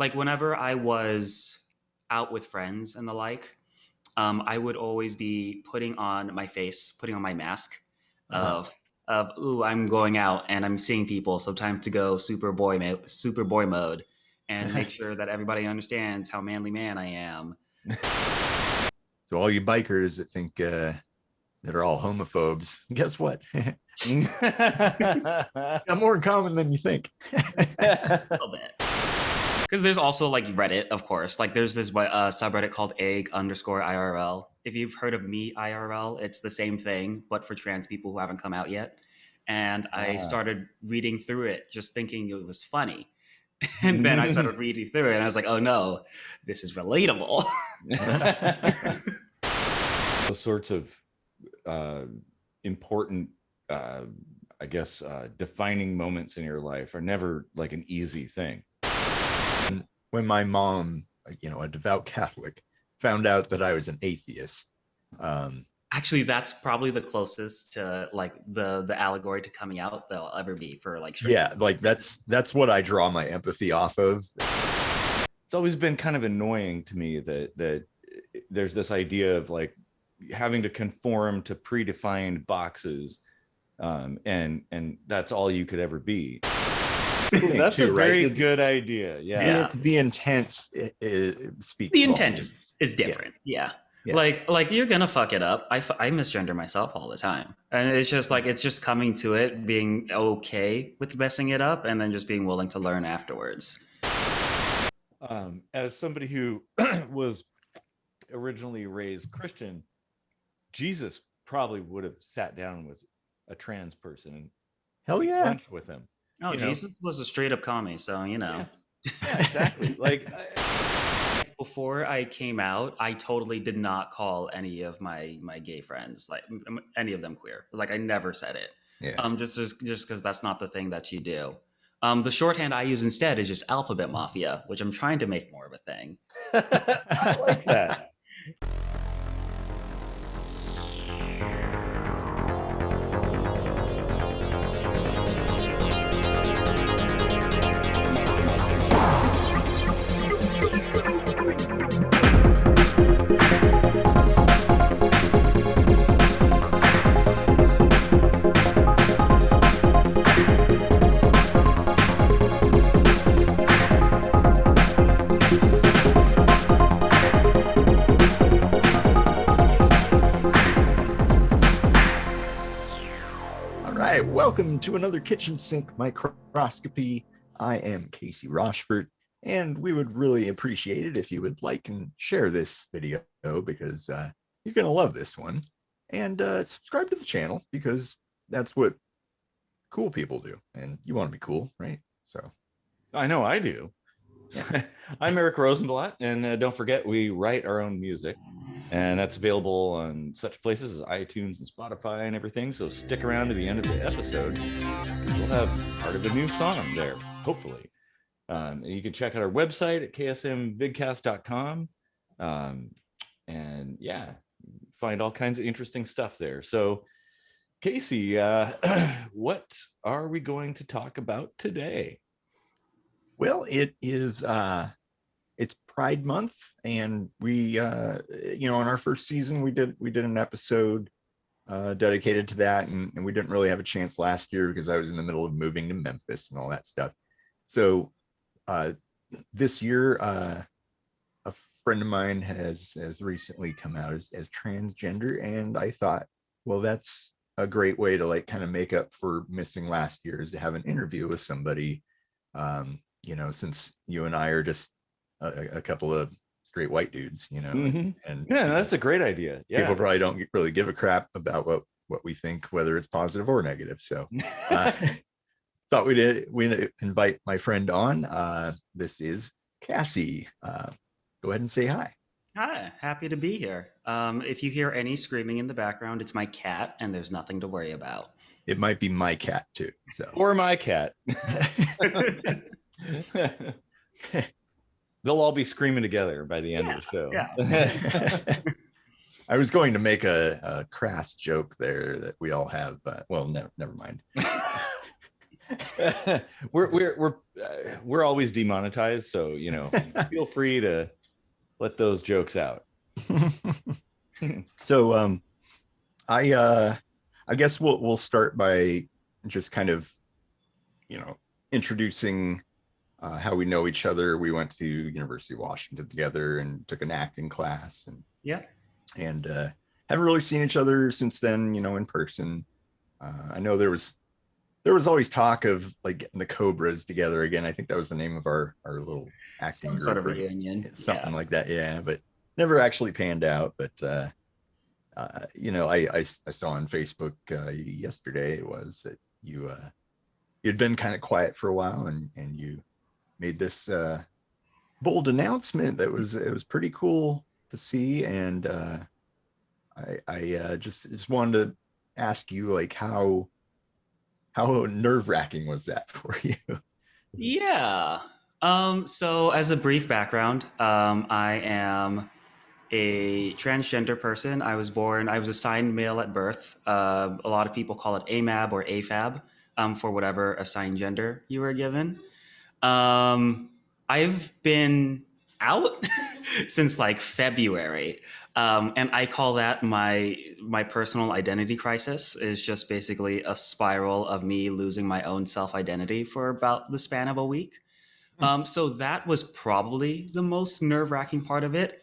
like whenever I was out with friends and the like, I would always be putting on my mask Uh-huh. of ooh, I'm going out and I'm seeing people, so time to go super boy mode, and make sure that everybody understands how manly man I am. So all you bikers that think that are all homophobes, guess what? Got more in common than you think. A little bit. Because there's also like Reddit, of course. Like there's this subreddit called egg_IRL. If you've heard of me IRL, it's the same thing, but for trans people who haven't come out yet. And I started reading through it, just thinking it was funny. And then I started reading through it, and I was like, oh no, this is relatable. Those sorts of important, I guess, defining moments in your life are never like an easy thing. When my mom, a devout Catholic, found out that I was an atheist. Actually, that's probably the closest to like the allegory to coming out they'll ever be for like straight yeah, like that's what I draw my empathy off of. It's always been kind of annoying to me that there's this idea of like having to conform to predefined boxes, and that's all you could ever be. That's too, a very good idea. Yeah. The intent speaks. The intent is different. Yeah. Like you're gonna fuck it up. I misgender myself all the time, and it's just coming to it, being okay with messing it up, and then just being willing to learn afterwards. As somebody who was originally raised Christian, Jesus probably would have sat down with a trans person and hell yeah, lunch with him. Oh, Jesus was a straight up commie, so Yeah, exactly. Like before I came out, I totally did not call any of my gay friends, like any of them, queer. Like I never said it. Yeah. Just because that's not the thing that you do. The shorthand I use instead is just Alphabet Mafia, which I'm trying to make more of a thing. I like that. Welcome to another kitchen sink microscopy. I am Casey Rochford, and we would really appreciate it if you would like and share this video, because you're going to love this one. And subscribe to the channel, because that's what cool people do, and you want to be cool, right? So I know I do. Yeah. I'm Eric Rosenblatt, and don't forget, we write our own music, and that's available on such places as iTunes and Spotify and everything. So stick around to the end of the episode. We'll have part of a new song there, hopefully. You can check out our website at ksmvidcast.com, and yeah, find all kinds of interesting stuff there. So Casey, what are we going to talk about today? Well, it is it's Pride Month, and we on our first season we did an episode dedicated to that, and we didn't really have a chance last year because I was in the middle of moving to Memphis and all that stuff. So this year a friend of mine has recently come out as transgender, and I thought, well, that's a great way to like kind of make up for missing last year, is to have an interview with somebody, since you and I are just a couple of straight white dudes, and yeah, that's a great idea. Yeah, people probably don't really give a crap about what we think, whether it's positive or negative. So thought we'd invite my friend on. This is Cassie. Go ahead and say hi. Hi, happy to be here. If you hear any screaming in the background, it's my cat, and there's nothing to worry about. It might be my cat too. So or my cat. They'll all be screaming together by the end of the show. Yeah. I was going to make a crass joke there that we all have, but well, never mind. we're always demonetized, so feel free to let those jokes out. So I guess we'll start by just kind of introducing how we know each other. We went to University of Washington together and took an acting class, and Yeah. and haven't really seen each other since then, in person. I know there was always talk of like getting the Cobras together again. I think that was the name of our little acting Some group, sort of or reunion. something like that. Yeah, but never actually panned out. But I saw on Facebook yesterday it was that you'd been kind of quiet for a while, and you made this bold announcement that it was pretty cool to see. And I just wanted to ask you, like, how nerve-wracking was that for you? Yeah. So as a brief background, I am a transgender person. I was assigned male at birth. A lot of people call it AMAB or AFAB, for whatever assigned gender you were given. I've been out since like February. And I call that my personal identity crisis. Is just basically a spiral of me losing my own self identity for about the span of a week. So that was probably the most nerve wracking part of it.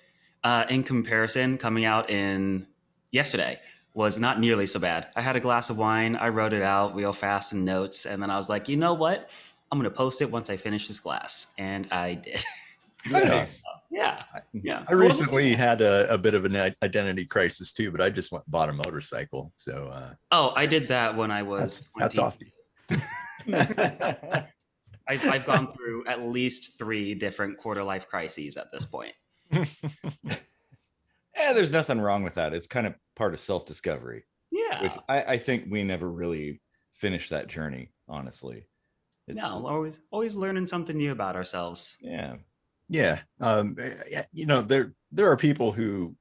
In comparison, coming out in yesterday was not nearly so bad. I had a glass of wine, I wrote it out real fast in notes, and then I was like, you know what? I'm going to post it once I finish this glass. And I did. Nice. Yeah. Yeah. I recently had a bit of an identity crisis too, but I just bought a motorcycle. So Oh, I did that when I was that's 20. off. I've gone through at least 3 different quarter life crises at this point. There's nothing wrong with that. It's kind of part of self-discovery. Yeah. Which I think we never really finished that journey, honestly. No, always learning something new about ourselves. Yeah. Yeah. There are people who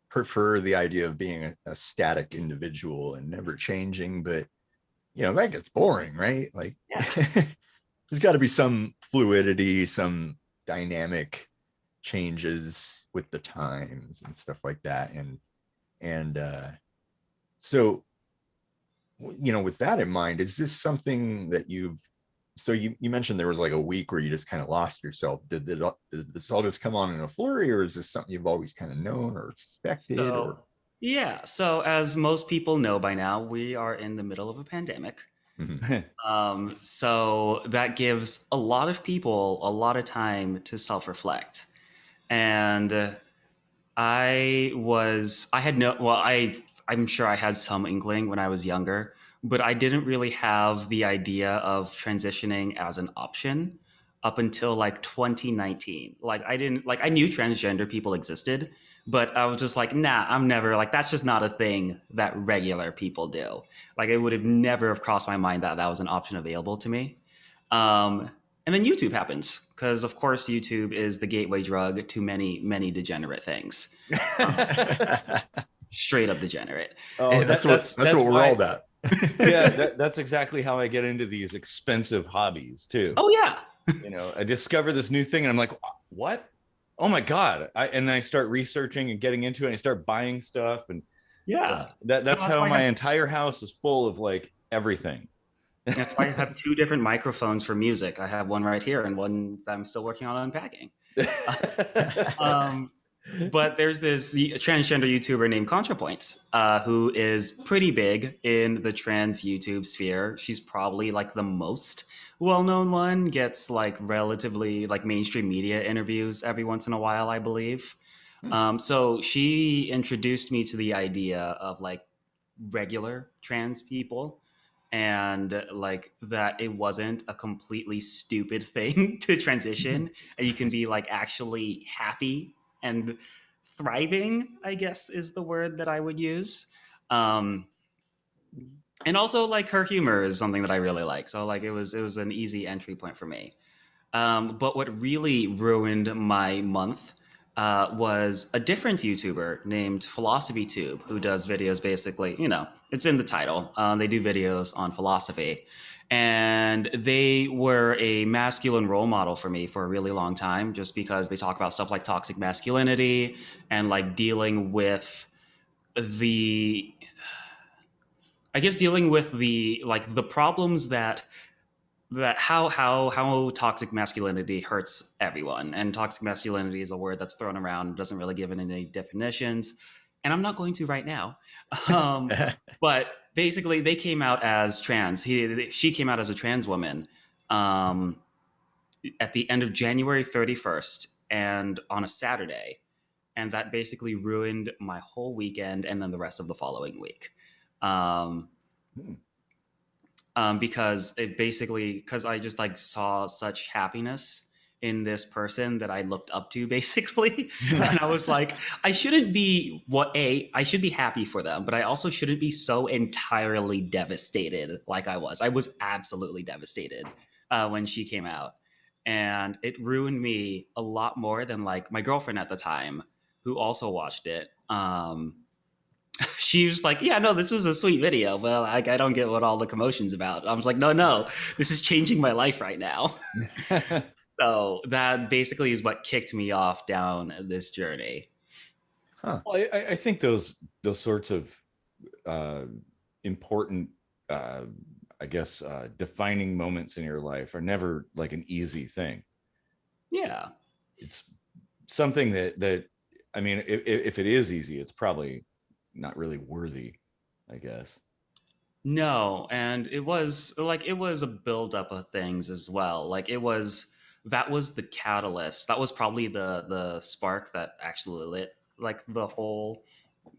prefer the idea of being a static individual and never changing, but that gets boring, right? Like, yeah. There's got to be some fluidity, some dynamic changes with the times and stuff like that. And so, with that in mind, is this something that you mentioned there was like a week where you just kind of lost yourself. Did this all just come on in a flurry, or is this something you've always kind of known or suspected? Yeah. So as most people know by now, we are in the middle of a pandemic. Mm-hmm. So that gives a lot of people a lot of time to self-reflect. And I'm sure I had some inkling when I was younger, but I didn't really have the idea of transitioning as an option up until like 2019. I knew transgender people existed, but I was just like, nah, I'm never, like, that's just not a thing that regular people do. Like, it would have never have crossed my mind that that was an option available to me. And then YouTube happens, because of course YouTube is the gateway drug to many, many degenerate things. Straight up degenerate. Oh, hey, that's what we're all about. Yeah, that's exactly how I get into these expensive hobbies too. Oh yeah. I discover this new thing and I'm like, what? Oh my God. And then I start researching and getting into it and I start buying stuff. And yeah, that's how my entire house is full of like everything. That's why I have 2 different microphones for music. I have one right here and one that I'm still working on unpacking. But there's this transgender YouTuber named ContraPoints, who is pretty big in the trans YouTube sphere. She's probably like the most well-known one, gets like relatively like mainstream media interviews every once in a while, I believe. So she introduced me to the idea of like regular trans people, and like that it wasn't a completely stupid thing to transition, and you can be like actually happy and thriving, I guess is the word that I would use. And also like her humor is something that I really like, so like it was an easy entry point for me. But what really ruined my month was a different YouTuber named Philosophy Tube, who does videos basically, it's in the title. They do videos on philosophy. And they were a masculine role model for me for a really long time, just because they talk about stuff like toxic masculinity and like dealing with the, I guess, dealing with the like the problems that how toxic masculinity hurts everyone. And toxic masculinity is a word that's thrown around, doesn't really give it any definitions, and I'm not going to right now. um, but basically they came out as trans. She came out as a trans woman um, at the end of January 31st and on a Saturday, and that basically ruined my whole weekend and then the rest of the following week. um, because I just like saw such happiness in this person that I looked up to basically. And I was like, I shouldn't be I should be happy for them, but I also shouldn't be so entirely devastated like I was. I was absolutely devastated when she came out. And it ruined me a lot more than like my girlfriend at the time, who also watched it. She was like, yeah, no, this was a sweet video, but like, I don't get what all the commotion's about. I was like, no, this is changing my life right now. So that basically is what kicked me off down this journey. Well, I think those sorts of important, I guess, defining moments in your life are never like an easy thing. Yeah. It's something that I mean, if it is easy, it's probably not really worthy, I guess. No, and it was a buildup of things as well. Like that was the catalyst. That was probably the spark that actually lit like the whole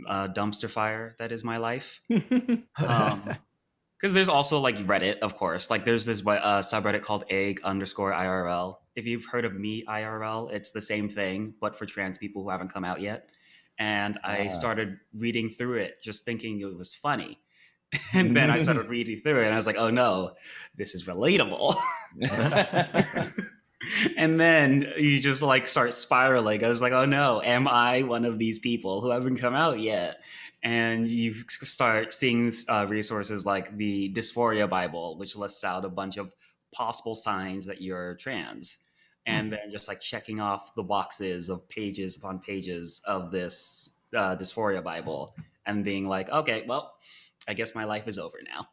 dumpster fire that is my life. Because there's also like Reddit, of course. Like there's this subreddit called egg_IRL. If you've heard of me IRL, it's the same thing, but for trans people who haven't come out yet. And I started reading through it, just thinking it was funny. And then I started reading through it, and I was like, oh no, this is relatable. And then you just like start spiraling. I was like, oh no, am I one of these people who haven't come out yet? And you start seeing resources like the Dysphoria Bible, which lists out a bunch of possible signs that you're trans. And then just like checking off the boxes of pages upon pages of this Dysphoria Bible and being like, okay, well, I guess my life is over now.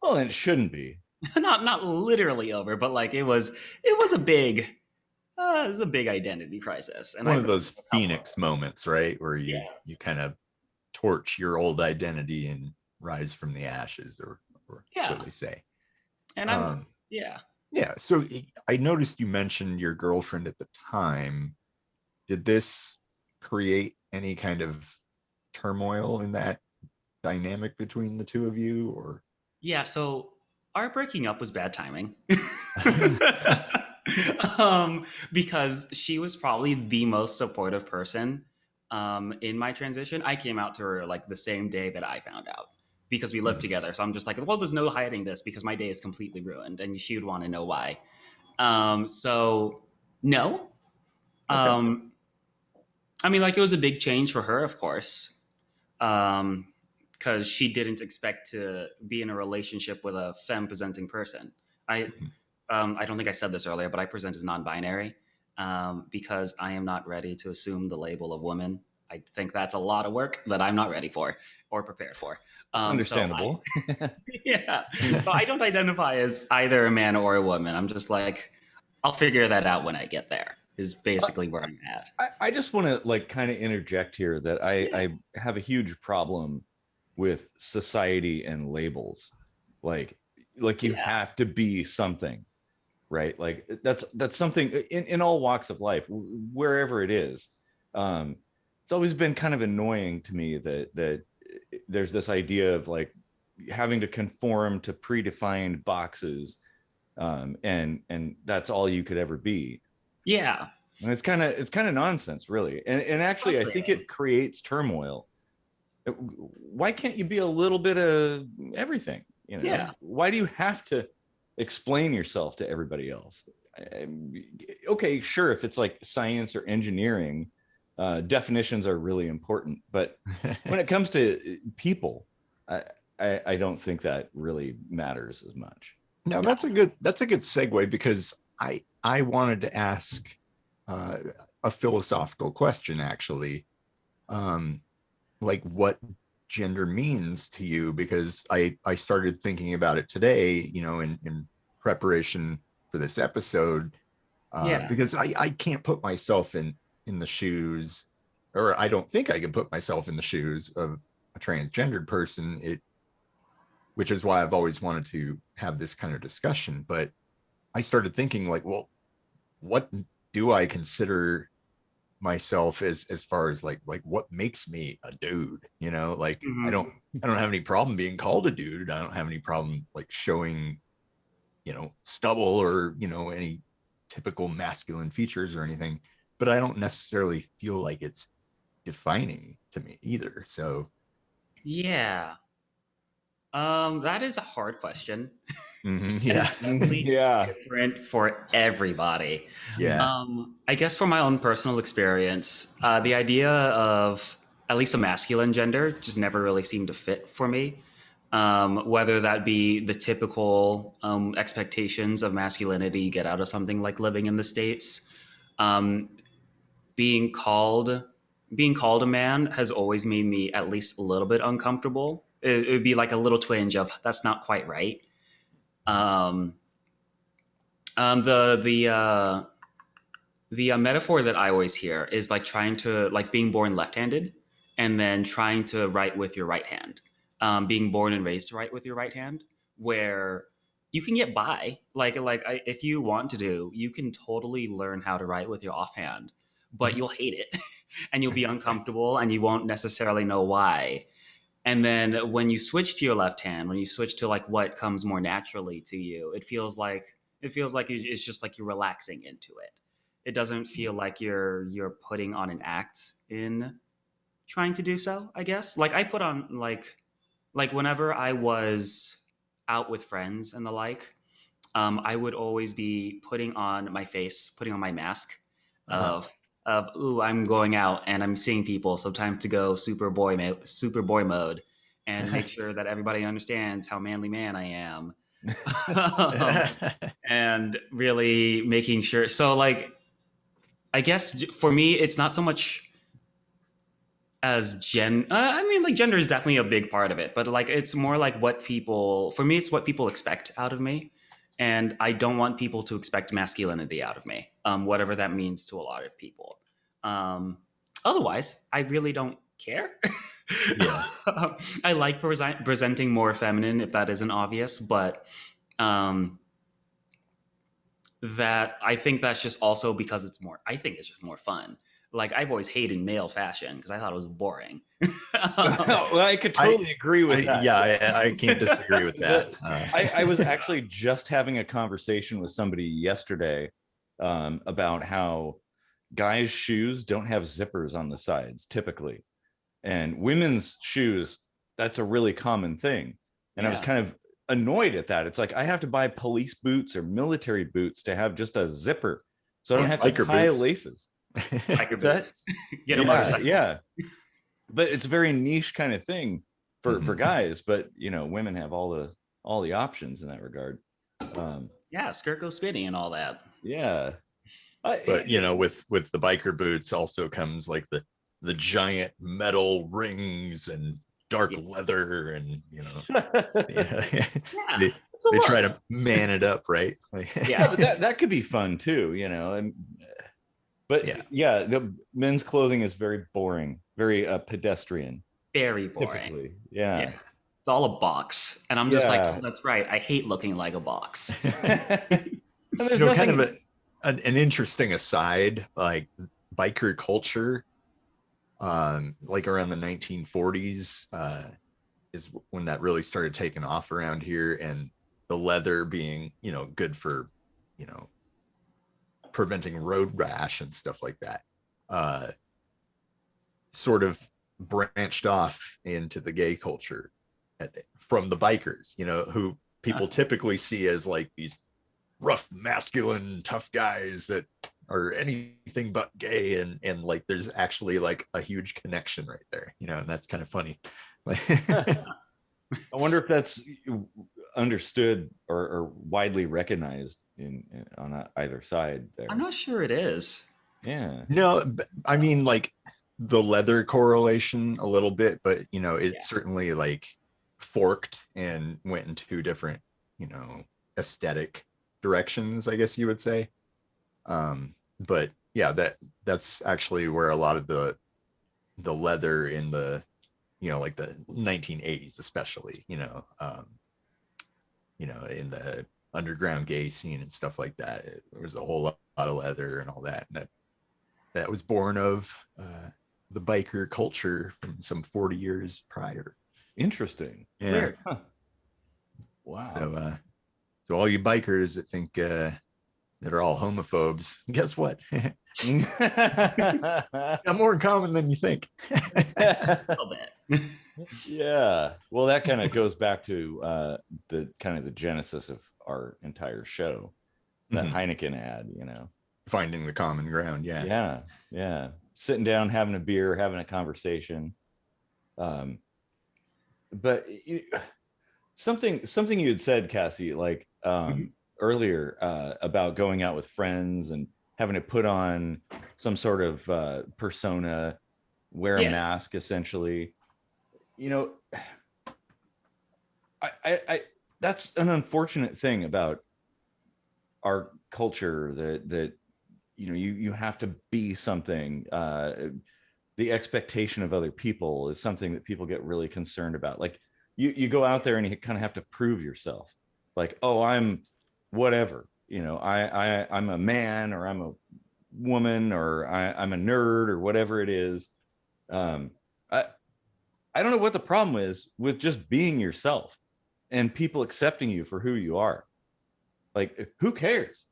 Well, it shouldn't be. not literally over, but like it was a big identity crisis. And one of those Phoenix moments, right? Where you kind of torch your old identity and rise from the ashes, or what they say. And So I noticed you mentioned your girlfriend at the time. Did this create any kind of turmoil in that dynamic between the two of you, or? Yeah, so our breaking up was bad timing. Because she was probably the most supportive person in my transition. I came out to her like the same day that I found out, because we lived together. So I'm just like, well, there's no hiding this, because my day is completely ruined, and she would want to know why. So no. Okay. I mean, like, it was a big change for her, of course, because she didn't expect to be in a relationship with a femme-presenting person. I don't think I said this earlier, but I present as non-binary because I am not ready to assume the label of woman. I think that's a lot of work that I'm not ready for or prepared for. Understandable. So I don't identify as either a man or a woman. I'm just like, I'll figure that out when I get there, is basically where I'm at. I just want to like kind of interject here that I have a huge problem with society and labels. Like you have to be something, right? Like that's something in all walks of life, wherever it is. It's always been kind of annoying to me that there's this idea of like having to conform to predefined boxes, and that's all you could ever be. Yeah. And it's kind of nonsense, really. And actually, I think it creates turmoil. Why can't you be a little bit of everything? You know? Yeah. Why do you have to explain yourself to everybody else? okay, sure, if it's like science or engineering, definitions are really important, but when it comes to people, I don't think that really matters as much. No, that's a good segue, because I wanted to ask a philosophical question, actually. Like, what gender means to you, because I started thinking about it today, in preparation for this episode, because I can't put myself in the shoes, or I don't think I can put myself in the shoes of a transgendered person, which is why I've always wanted to have this kind of discussion. But I started thinking, like, well, what do I consider myself as far as like what makes me a dude? Like, I don't have any problem being called a dude. I don't have any problem like showing stubble or any typical masculine features or anything, but I don't necessarily feel like it's defining to me either. So Yeah. That is a hard question. yeah. It's definitely Yeah. different for everybody. Yeah. I guess from my own personal experience, the idea of at least a masculine gender just never really seemed to fit for me. Whether that be the typical expectations of masculinity you get out of something like living in the States, um, being called being called a man has always made me at least a little bit uncomfortable. It would be like a little twinge of that's not quite right. Um, the metaphor that I always hear is like trying to like being born left-handed and then trying to write with your right hand. Being born and raised to write with your right hand, where you can get by. If you want to do, you can totally learn how to write with your offhand, but you'll hate it and you'll be uncomfortable and you won't necessarily know why. And then when you switch to your left hand, when you switch to like what comes more naturally to you, it feels like it's just like you're relaxing into it. It doesn't feel like you're putting on an act in trying to do so, I guess. Like I put on like whenever I was out with friends and the like, I would always be putting on my face, putting on my mask of ooh, I'm going out and I'm seeing people, so time to go super boy mode, and make sure that everybody understands how manly man I am. And really making sure. So like, I guess for me, it's not so much as I mean, like gender is definitely a big part of it, but like it's more like for me, it's what people expect out of me, and I don't want people to expect masculinity out of me, whatever that means to a lot of people. Um, Otherwise, I really don't care. Yeah. I like presenting more feminine, if that isn't obvious, but um, that I think that's just also because I think it's just more fun. Like I've always hated male fashion because I thought it was boring. Well, I could totally agree with that. Yeah, I can't disagree with that. I was actually just having a conversation with somebody yesterday about how guys' shoes don't have zippers on the sides typically, and women's shoes, that's a really common thing. And I was kind of annoyed at that. It's like I have to buy police boots or military boots to have just a zipper, so I don't have to tie laces. Biker boots. Get a Yeah, motorcycle. yeah. But it's a very niche kind of thing for guys. But women have all the options in that regard. Yeah, skirt go spinning and all that. Yeah. But with the biker boots also comes like the giant metal rings and dark leather, and they try to man it up, right? Yeah, but that could be fun too, but the men's clothing is very boring, very pedestrian. Very boring. Typically. Yeah. It's all a box. And I'm just like, oh, that's right. I hate looking like a box. And there's kind of an interesting aside, like biker culture, like around the 1940s is when that really started taking off around here, and the leather being good for preventing road rash and stuff like that, sort of branched off into the gay culture from the bikers, who people typically see as like these rough, masculine, tough guys that are anything but gay, and like there's actually like a huge connection right there, and that's kind of funny. I wonder if that's understood or widely recognized on either side there. I'm not sure it is. Yeah. No, I mean, like the leather correlation a little bit, but it's certainly like forked and went in two different, aesthetic directions, I guess you would say. But yeah, that's actually where a lot of the leather in the like the 1980s especially, in the underground gay scene and stuff like that, there was a whole lot of leather and all that, and that was born of the biker culture from some 40 years prior. Interesting. Yeah. Weird. Huh. Wow. So all you bikers that think that are all homophobes, guess what? Got more in common than you think. A little bit. Yeah. Well, that kind of goes back to the genesis of our entire show, that Heineken ad, Finding the common ground. Yeah. Sitting down, having a beer, having a conversation. But something you had said, Cassie, like earlier, about going out with friends and having to put on some sort of persona, wear a mask, essentially. I that's an unfortunate thing about our culture, that you have to be something. The expectation of other people is something that people get really concerned about. Like you go out there and you kind of have to prove yourself. Like, oh, I'm whatever, I'm a man, or I'm a woman, or I'm a nerd, or whatever it is. I don't know what the problem is with just being yourself and people accepting you for who you are. Like, who cares?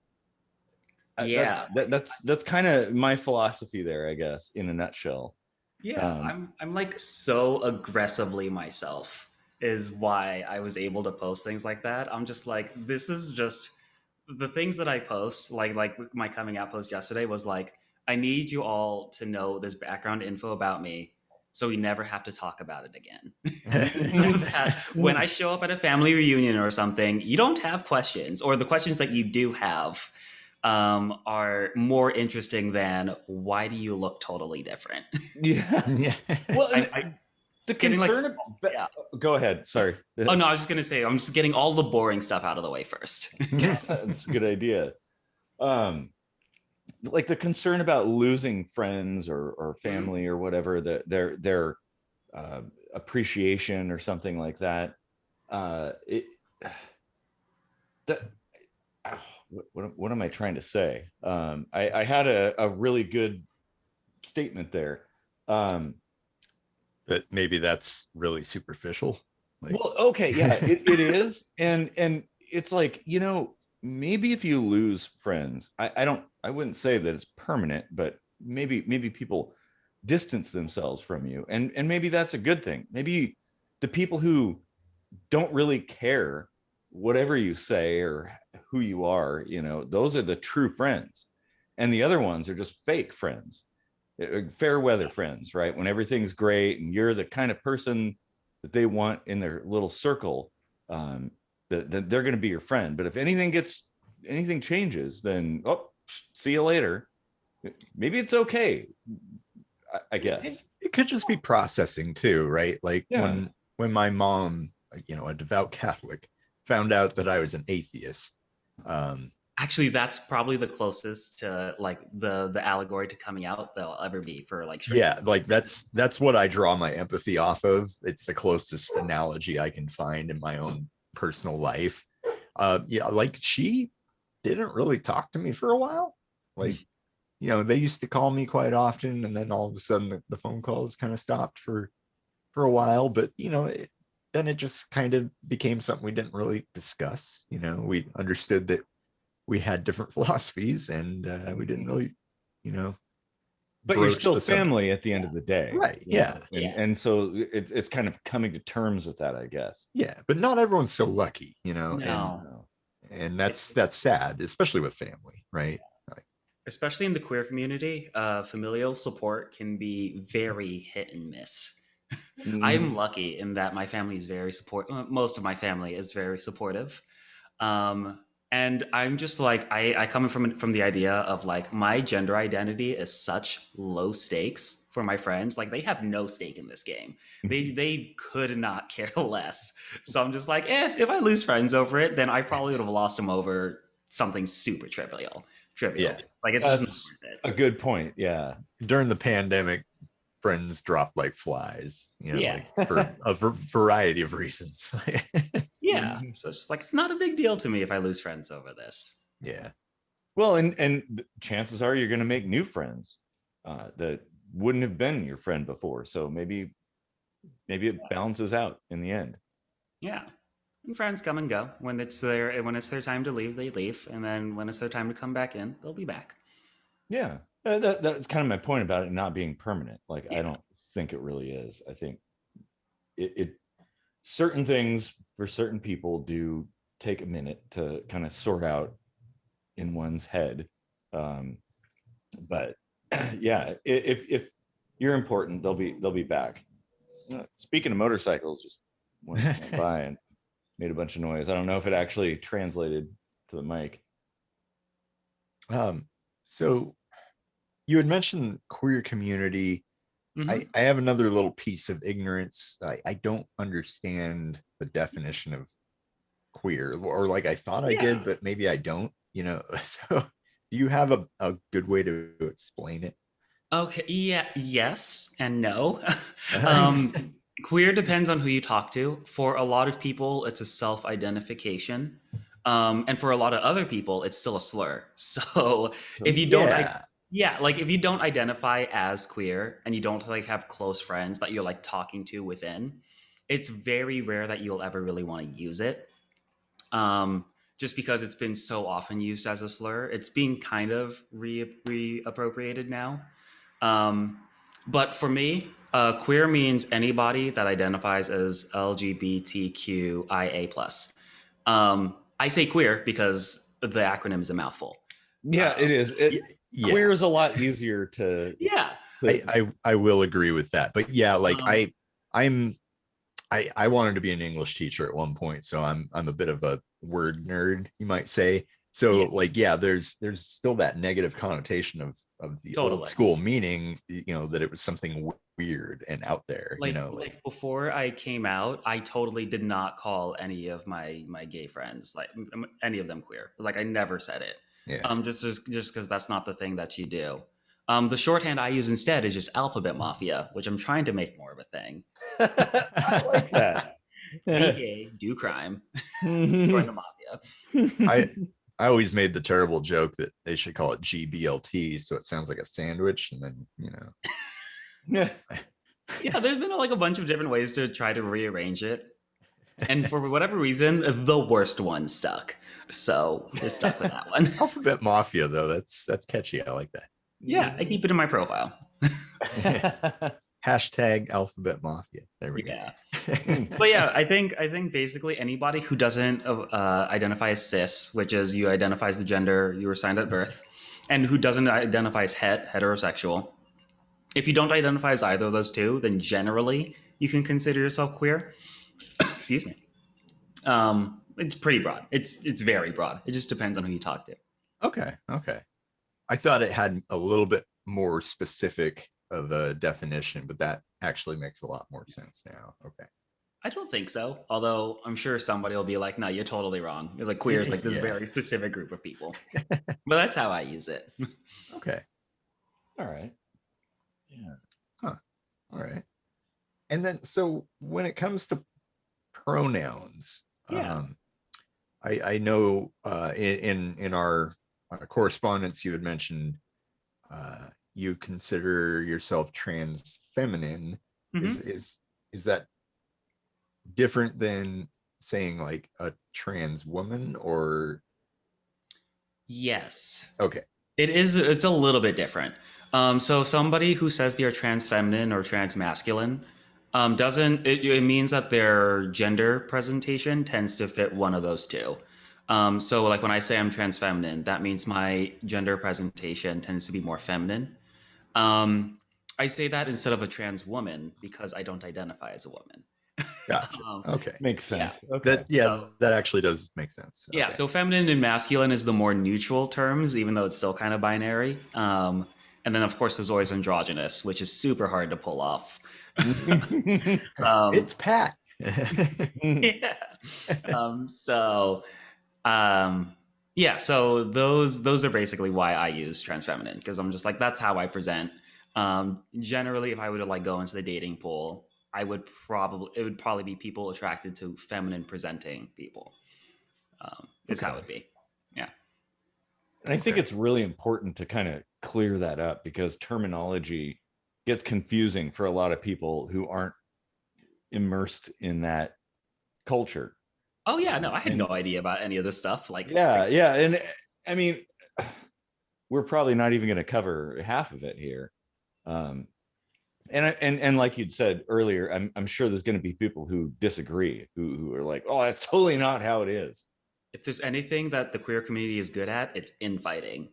Yeah. That's kind of my philosophy there, I guess, in a nutshell. Yeah, I'm like so aggressively myself is why I was able to post things like that. I'm just like, this is just the things that I post, like my coming out post yesterday was like, I need you all to know this background info about me so we never have to talk about it again. So that when I show up at a family reunion or something, you don't have questions, or the questions that you do have are more interesting than why do you look totally different? Yeah. Well, the concern. Go ahead. Sorry. Oh no, I was just gonna say I'm just getting all the boring stuff out of the way first. That's a good idea. Like the concern about losing friends or family or whatever, their appreciation or something like that. What am I trying to say? I had a really good statement there. That maybe that's really superficial. Well, okay, yeah, it is, and it's like, maybe if you lose friends, I wouldn't say that it's permanent, but maybe people distance themselves from you, and maybe that's a good thing. Maybe the people who don't really care whatever you say or who you are, those are the true friends, and the other ones are just fake friends, fair weather friends, right? When everything's great and you're the kind of person that they want in their little circle, that they're going to be your friend. But if anything changes, then see you later. Maybe it's okay, I guess. It could just be processing too, right? Like when my mom, a devout Catholic, found out that I was an atheist. Actually, that's probably the closest to like the allegory to coming out they'll ever be for like. Yeah, like that's what I draw my empathy off of. It's the closest analogy I can find in my own personal life. Like she didn't really talk to me for a while. Like, they used to call me quite often, and then all of a sudden the phone calls kind of stopped for a while. But then it just kind of became something we didn't really discuss. We understood that we had different philosophies, and we didn't really, but you're still family at the end of the day, right? Yeah. And so it's kind of coming to terms with that, I guess. Yeah, but not everyone's so lucky, No. And that's sad, especially with family, right? Like, Especially in the queer community, familial support can be very hit and miss. I'm Mhm. lucky in that my family is very most of my family is very supportive. Um, and I'm just like I come from the idea of like my gender identity is such low stakes for my friends. Like they have no stake in this game. They could not care less. So I'm just like, if I lose friends over it, then I probably would have lost them over something super trivial. yeah. Like it's just not That's worth it. a good point. Yeah. During the pandemic, friends dropped like flies, Yeah. like for a variety of reasons. Yeah. Mhm. So it's just like it's not a big deal to me if I lose friends over this. Yeah. Well, and chances are you're going to make new friends that wouldn't have been your friend before. So maybe it balances out in the end. Yeah. And friends come and go. When it's their time to leave, they leave. And then when it's their time to come back in, they'll be back. Yeah. That's kind of my point about it not being permanent. Like, I Yeah. don't think it really is. I think it certain things for certain people do take a minute to kind of sort out in one's head. Um, but yeah, if you're important, they'll be back. Speaking of motorcycles, just went by and made a bunch of noise. I don't know if it actually translated to the mic. So you had mentioned queer community. Mm-hmm. I have another little piece of ignorance. I don't understand the definition of queer, or like I thought I Yeah. did, but maybe I don't, So do you have a good way to explain it? Okay. Yeah. Yes and no. Queer depends on who you talk to. For a lot of people, it's a self identification. And for a lot of other people, it's still a slur. So if you don't, Yeah. yeah, like if you don't identify as queer and you don't like have close friends that you're like talking to within, it's very rare that you'll ever really want to use it. Um, just because it's been so often used as a slur, it's being kind of reappropriated now. Um, but for me, queer means anybody that identifies as LGBTQIA plus. I say queer because the acronym is a mouthful. Yeah, it is. Yeah. Queer is a lot easier to. Yeah. I will agree with that. But yeah, like Um, I'm I wanted to be an English teacher at one point, so I'm a bit of a word nerd, you might say. So yeah. like, yeah, there's still that negative connotation of the old Totally. school meaning, that it was something weird and out there, Like before I came out, I totally did not call any of my gay friends like any of them queer. Like I never said it. yeah. Just because that's not the thing that you do. The shorthand I use instead is just Alphabet Mafia, which I'm trying to make more of a thing. I like that. Be gay, do crime, join the mafia. I always made the terrible joke that they should call it GBLT, so it sounds like a sandwich, and then Yeah. Yeah, there's been like a bunch of different ways to try to rearrange it. And for whatever reason, the worst one stuck. So we're stuck with that one. Alphabet Mafia, though, that's catchy. I like that. Yeah, I keep it in my profile. Hashtag Alphabet Mafia. There we Yeah. go. But yeah, I think basically anybody who doesn't identify as cis, which is you identify as the gender you were assigned at birth, and who doesn't identify as heterosexual. If you don't identify as either of those two, then generally you can consider yourself queer. Excuse me. It's pretty broad. It's very broad. It just depends on who you talk to. Okay. I thought it had a little bit more specific of a definition, but that actually makes a lot more sense now. Okay. I don't think so. Although I'm sure somebody will be like, "No, you're totally wrong. You're like queer is like this Yeah. very specific group of people." But that's how I use it. Okay. All right. Yeah. All right. And then, so when it comes to pronouns, Yeah. I know in our correspondence you had mentioned you consider yourself trans feminine. Mm-hmm. Is that different than saying like a trans woman, or? Yes. Okay. It is. It's a little bit different. So somebody who says they're trans feminine or trans masculine doesn't. It means that their gender presentation tends to fit one of those two. So like when I say I'm transfeminine, that means my gender presentation tends to be more feminine. Um, I say that instead of a trans woman because I don't identify as a woman. Gotcha. Um, Okay. Makes yeah. sense. Okay. That actually does make sense. Yeah, Okay. so feminine and masculine is the more neutral terms, even though it's still kind of binary. And then, of course, there's always androgynous, which is super hard to pull off. It's Pat. Yeah. So, yeah, so those are basically why I use transfeminine, because I'm just like, that's how I present. Generally, if I were to like go into the dating pool, it would probably be people attracted to feminine presenting people. Is how it'd be. Yeah. And I think it's really important to kind of clear that up because terminology gets confusing for a lot of people who aren't immersed in that culture. Oh yeah, no, I had no idea about any of this stuff. Like, yeah, and I mean, we're probably not even going to cover half of it here. And like you'd said earlier, I'm sure there's going to be people who disagree, who are like, oh, that's totally not how it is. If there's anything that the queer community is good at, it's infighting.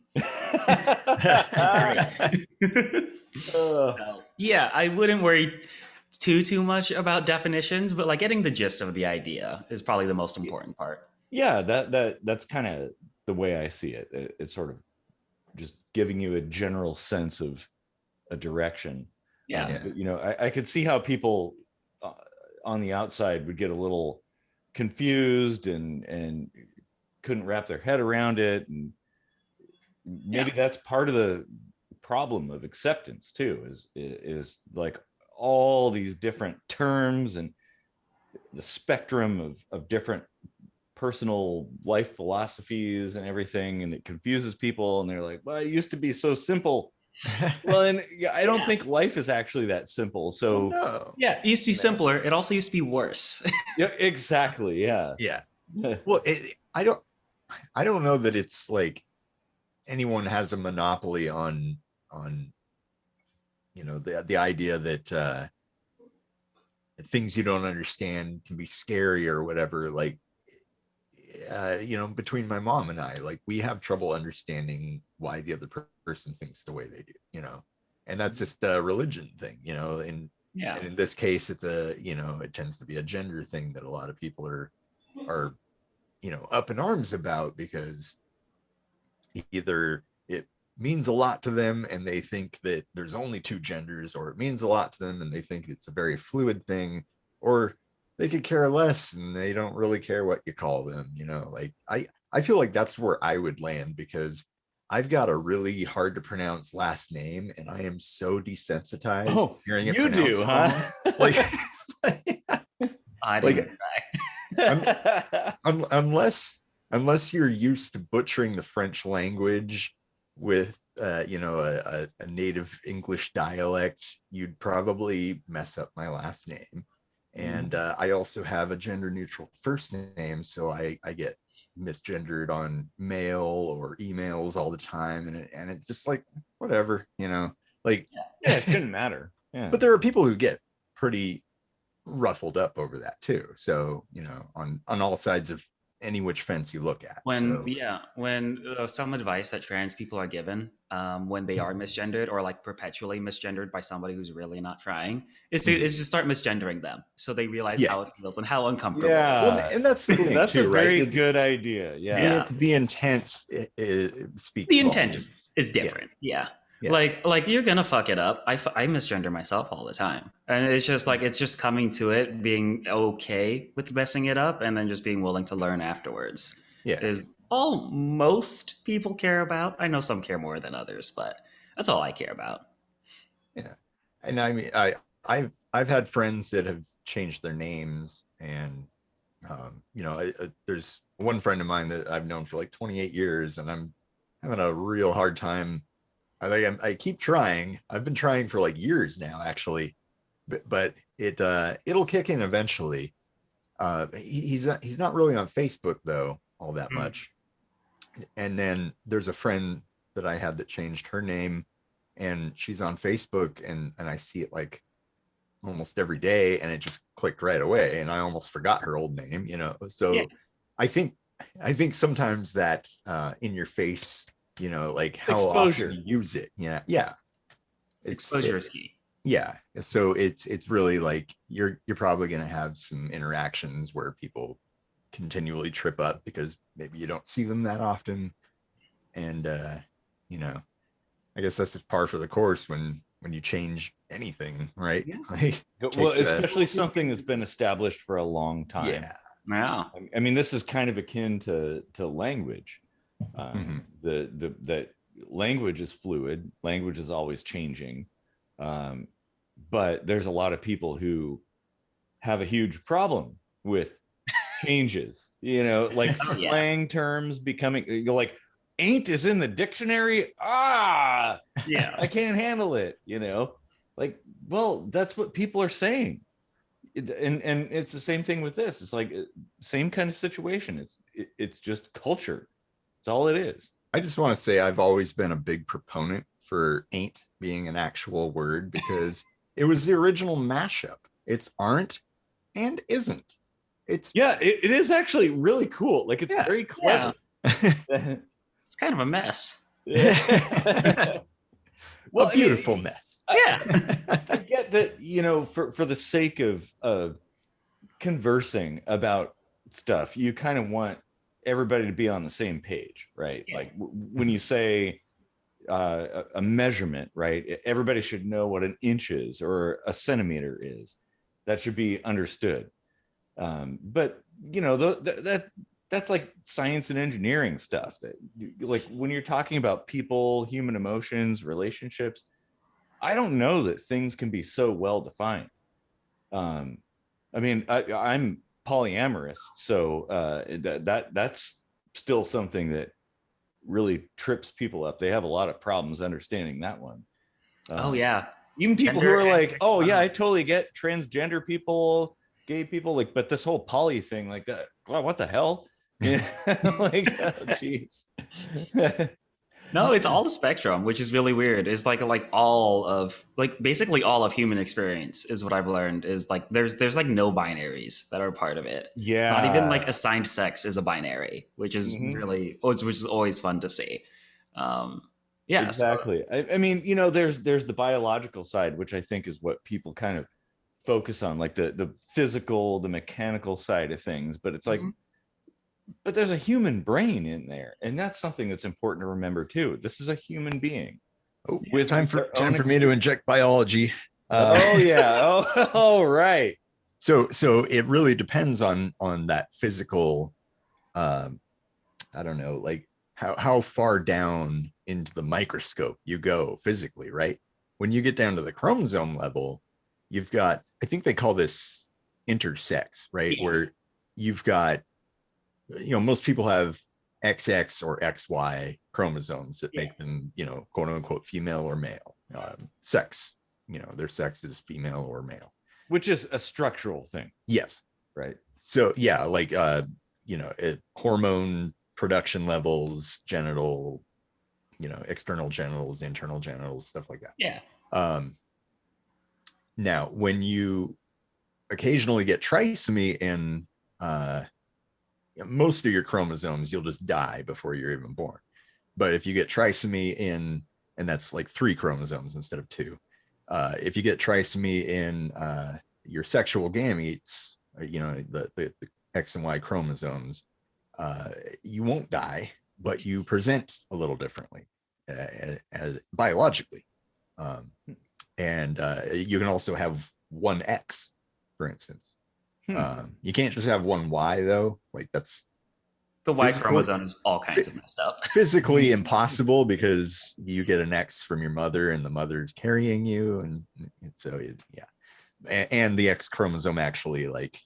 Yeah, I wouldn't worry too much about definitions, but like getting the gist of the idea is probably the most important part. Yeah, that's kind of the way I see it. It's sort of just giving you a general sense of a direction. Yeah. You know, I could see how people on the outside would get a little confused and couldn't wrap their head around it, and maybe that's part of the problem of acceptance too, is like all these different terms and the spectrum of different personal life philosophies and everything, and it confuses people, and they're like, well, it used to be so simple. Well, and I don't think life is actually that simple. So no. Yeah, it used to be simpler. It also used to be worse. Yeah, exactly. Yeah. Well, I don't know that it's like anyone has a monopoly on you know, the idea that things you don't understand can be scary or whatever. Like, you know, between my mom and I, like, we have trouble understanding why the other person thinks the way they do, you know, and that's just a religion thing, you know, and in this case, it's you know, it tends to be a gender thing that a lot of people are, you know, up in arms about, because either it means a lot to them and they think that there's only two genders, or it means a lot to them and they think it's a very fluid thing, or they could care less and they don't really care what you call them, you know. Like, I feel like that's where I would land, because I've got a really hard to pronounce last name and I am so desensitized hearing it pronounced do, wrong. huh? Like, I didn't try. Unless you're used to butchering the French language with you know, a native English dialect, you'd probably mess up my last name. And I also have a gender neutral first name, so I get misgendered on mail or emails all the time, and it just like, whatever, you know, like, yeah, it shouldn't matter. Yeah. But there are people who get pretty ruffled up over that too. So, you know, on all sides of any which fence you look at. When some advice that trans people are given when they are misgendered, or like perpetually misgendered by somebody who's really not trying, is to start misgendering them, so they realize how it feels and how uncomfortable. Well, and that's the thing that's too, a very right? good idea. Yeah. The intent speaks. The intent is different. Yeah. Yeah. Like you're gonna fuck it up. I misgender myself all the time, and it's just like, it's just coming to it, being okay with messing it up, and then just being willing to learn afterwards. Is all most people care about. I know some care more than others, but that's all I care about. Yeah, and I mean, I've had friends that have changed their names, and you know, there's one friend of mine that I've known for like 28 years, and I'm having a real hard time. I keep trying. I've been trying for like years now, actually, but it'll kick in eventually. He's not really on Facebook though all that much. And then there's a friend that I have that changed her name, and she's on Facebook, and I see it like almost every day, and it just clicked right away, and I almost forgot her old name, you know. So I think I think sometimes that in your face, like how Exposure. often you use it. Yeah. Exposure is key. Yeah. So it's really like you're probably going to have some interactions where people continually trip up because maybe you don't see them that often. And I guess that's just par for the course when you change anything, right? Yeah. Like, Well, especially something that's been established for a long time. Yeah. Yeah. I mean, this is kind of akin to language. Mhm. That language is fluid. Language is always changing. But there's a lot of people who have a huge problem with changes. Like Oh, yeah. slang terms becoming like ain't is in the dictionary. I Yeah. can't handle it. Like, well, that's what people are saying. And it's the same thing with this. It's like same kind of situation. It's just culture. It's all it is. I just want to say I've always been a big proponent for ain't being an actual word because it was the original mashup. It's aren't and isn't. It's it is actually really cool. Like it's very clever. It's kind of a mess. Well, a beautiful mess. Yeah. I get that, for the sake of conversing about stuff, you kind of want everybody to be on the same page, right? Yeah. Like when you say a measurement, right? Everybody should know what an inch is or a centimeter is. That should be understood. But that's like science and engineering stuff. That like when you're talking about people, human emotions, relationships, I don't know that things can be so well defined. I mean, I'm polyamorous, so that's still something that really trips people up. They have a lot of problems understanding that one. Oh yeah. Even people who are like, oh yeah, I totally get transgender people, gay people, like, but this whole poly thing, like that, well, what the hell? Like, jeez. No, it's all the spectrum, which is really weird. It's like all of basically all of human experience is what I've learned is like there's like no binaries that are part of it. Yeah. Not even like assigned sex is a binary, which is really which is always fun to see. Yeah, exactly. So, I mean, there's the biological side, which I think is what people kind of focus on, like the physical, the mechanical side of things. But it's like, but there's a human brain in there, and that's something that's important to remember too. This is a human being. Oh, with time for me to inject biology. Oh, right. So it really depends on that physical. I don't know, like how far down into the microscope you go physically, right? When you get down to the chromosome level, you've got, I think they call this intersex, right? Yeah. Where you've got, most people have XX or XY chromosomes that make them, quote unquote, female or male. Sex, their sex is female or male. Which is a structural thing. Yes. Right. So yeah, like, hormone production levels, genital, external genitals, internal genitals, stuff like that. Yeah. Now, when you occasionally get trisomy in most of your chromosomes, you'll just die before you're even born. But if you get trisomy in, and that's like 3 chromosomes instead of 2, if you get trisomy in your sexual gametes, the X and Y chromosomes, you won't die, but you present a little differently as biologically. And you can also have one X, for instance. You can't just have one Y though. Like that's the Y chromosome is all kinds of messed up. Physically impossible because you get an X from your mother and the mother's carrying you, and so yeah. And the X chromosome actually, like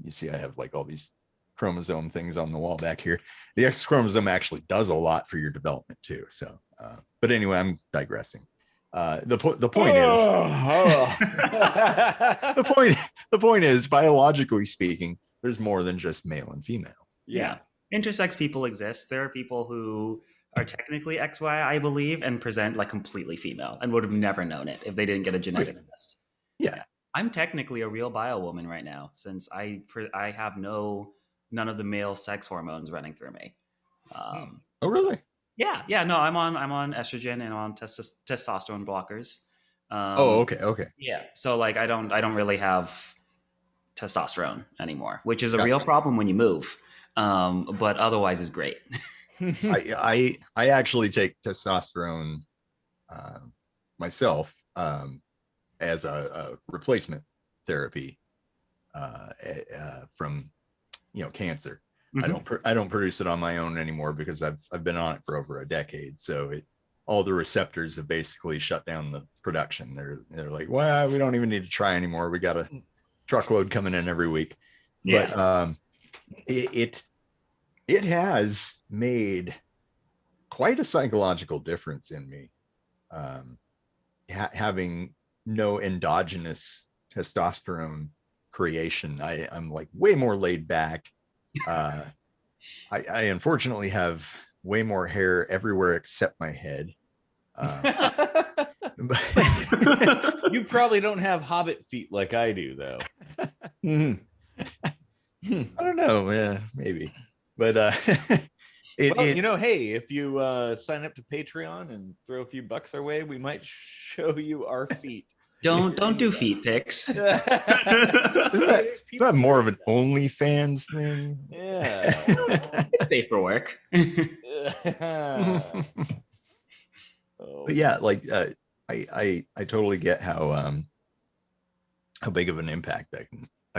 you see, I have like all these chromosome things on the wall back here. The X chromosome actually does a lot for your development too. So, but anyway, I'm digressing. The point is, biologically speaking, there's more than just male and female. Yeah. Intersex people exist. There are people who are technically XY, I believe, and present like completely female and would have never known it if they didn't get a genetic test. Yeah. I'm technically a real bio woman right now, since I have no none of the male sex hormones running through me. Oh, really? Yeah. No, I'm on estrogen and on testosterone blockers. Oh, okay. Yeah. So like I don't really have testosterone anymore, which is a Got real problem when you move. But otherwise is great. I actually take testosterone myself as a replacement therapy from cancer. I don't produce it on my own anymore because I've been on it for over a decade. So all the receptors have basically shut down the production. They're like, well, we don't even need to try anymore. We got a truckload coming in every week. Yeah. But it has made quite a psychological difference in me. Having no endogenous testosterone creation, I'm like way more laid back. I unfortunately have way more hair everywhere except my head. You probably don't have hobbit feet like I do, though. I don't know, yeah, maybe, but hey, if you sign up to Patreon and throw a few bucks our way, we might show you our feet. Don't do feet pics. Isn't that more of an OnlyFans thing? Yeah. It's safe for work. But yeah, like I totally get how big of an impact that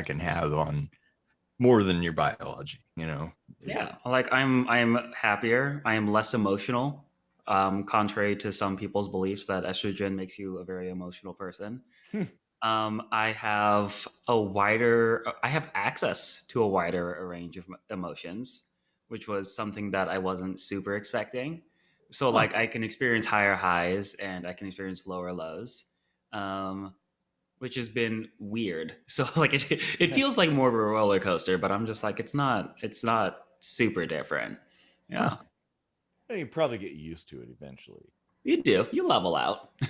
can have on more than your biology, Yeah, like I'm happier. I am less emotional. Contrary to some people's beliefs that estrogen makes you a very emotional person. I have access to a wider range of emotions, which was something that I wasn't super expecting. So like I can experience higher highs and I can experience lower lows, which has been weird. So like it feels like more of a roller coaster, but I'm just like it's not super different. Yeah. You probably get used to it eventually. You do. You level out. Yeah.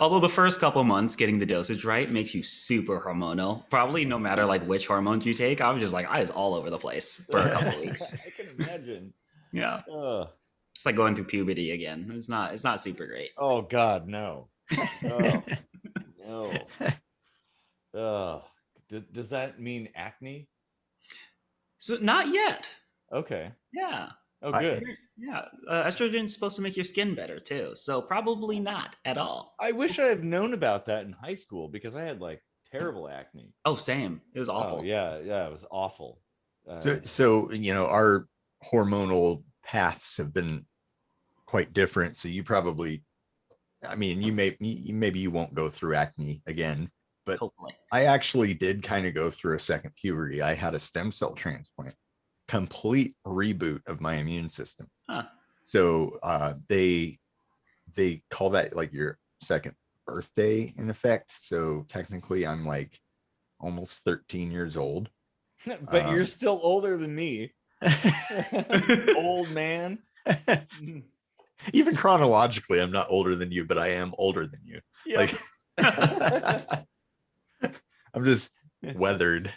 Although the first couple months getting the dosage right makes you super hormonal. Probably no matter like which hormones you take. I was just like I was all over the place for a couple weeks. I can imagine. Yeah. It's like going through puberty again. It's not super great. Oh God, no. Oh, no. Does that mean acne? So not yet. Okay. Yeah. Oh, good. Estrogen is supposed to make your skin better too, so probably not at all. I wish I had known about that in high school because I had like terrible acne. Oh, same. It was awful. Oh, yeah, it was awful. So our hormonal paths have been quite different. So you probably, maybe you won't go through acne again, but hopefully. I actually did kind of go through a second puberty. I had a stem cell transplant. Complete reboot of my immune system. So they call that like your second birthday in effect. So technically I'm like almost 13 years old. But you're still older than me. Old man. Even chronologically, I'm not older than you, but I am older than you. Yep. Like I'm just weathered.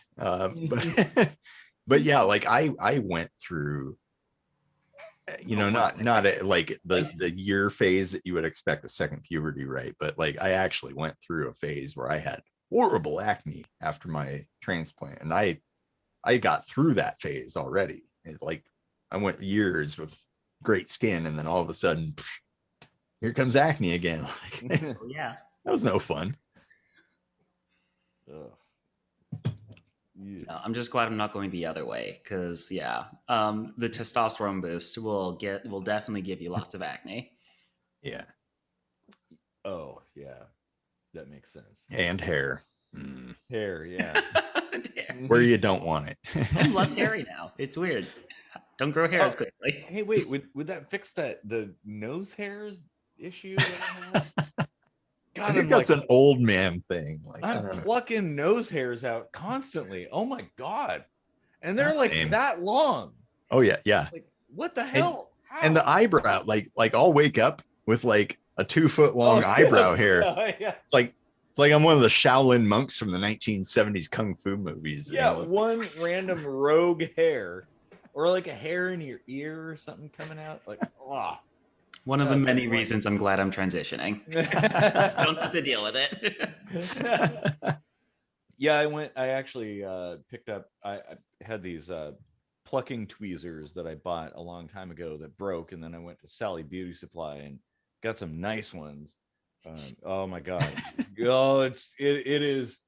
But yeah, like I went through, not like the year phase that you would expect a second puberty, right? But like I actually went through a phase where I had horrible acne after my transplant, and I got through that phase already. Like I went years with great skin, and then all of a sudden, here comes acne again. Yeah, that was no fun. No, I'm just glad I'm not going the other way because the testosterone boost will definitely give you lots of acne. Yeah. Oh yeah, that makes sense. And hair. Hair, yeah. Where you don't want it. I'm less hairy now. It's weird. Don't grow hair as quickly. Hey, wait, would that fix the nose hairs issue? God, I think that's an old man thing. Like I'm plucking nose hairs out constantly. Oh my God. And they're like that long. Oh yeah. Like what the hell? And the eyebrow, like I'll wake up with like a 2 foot long eyebrow hair. Yeah. It's like I'm one of the Shaolin monks from the 1970s kung fu movies. Yeah, one random rogue hair, or like a hair in your ear or something coming out. Like, one of the many reasons I'm glad I'm transitioning. I don't have to deal with it. Yeah, I actually picked up, I had these plucking tweezers that I bought a long time ago that broke, and then I went to Sally Beauty Supply and got some nice ones. Oh my god. Oh, it is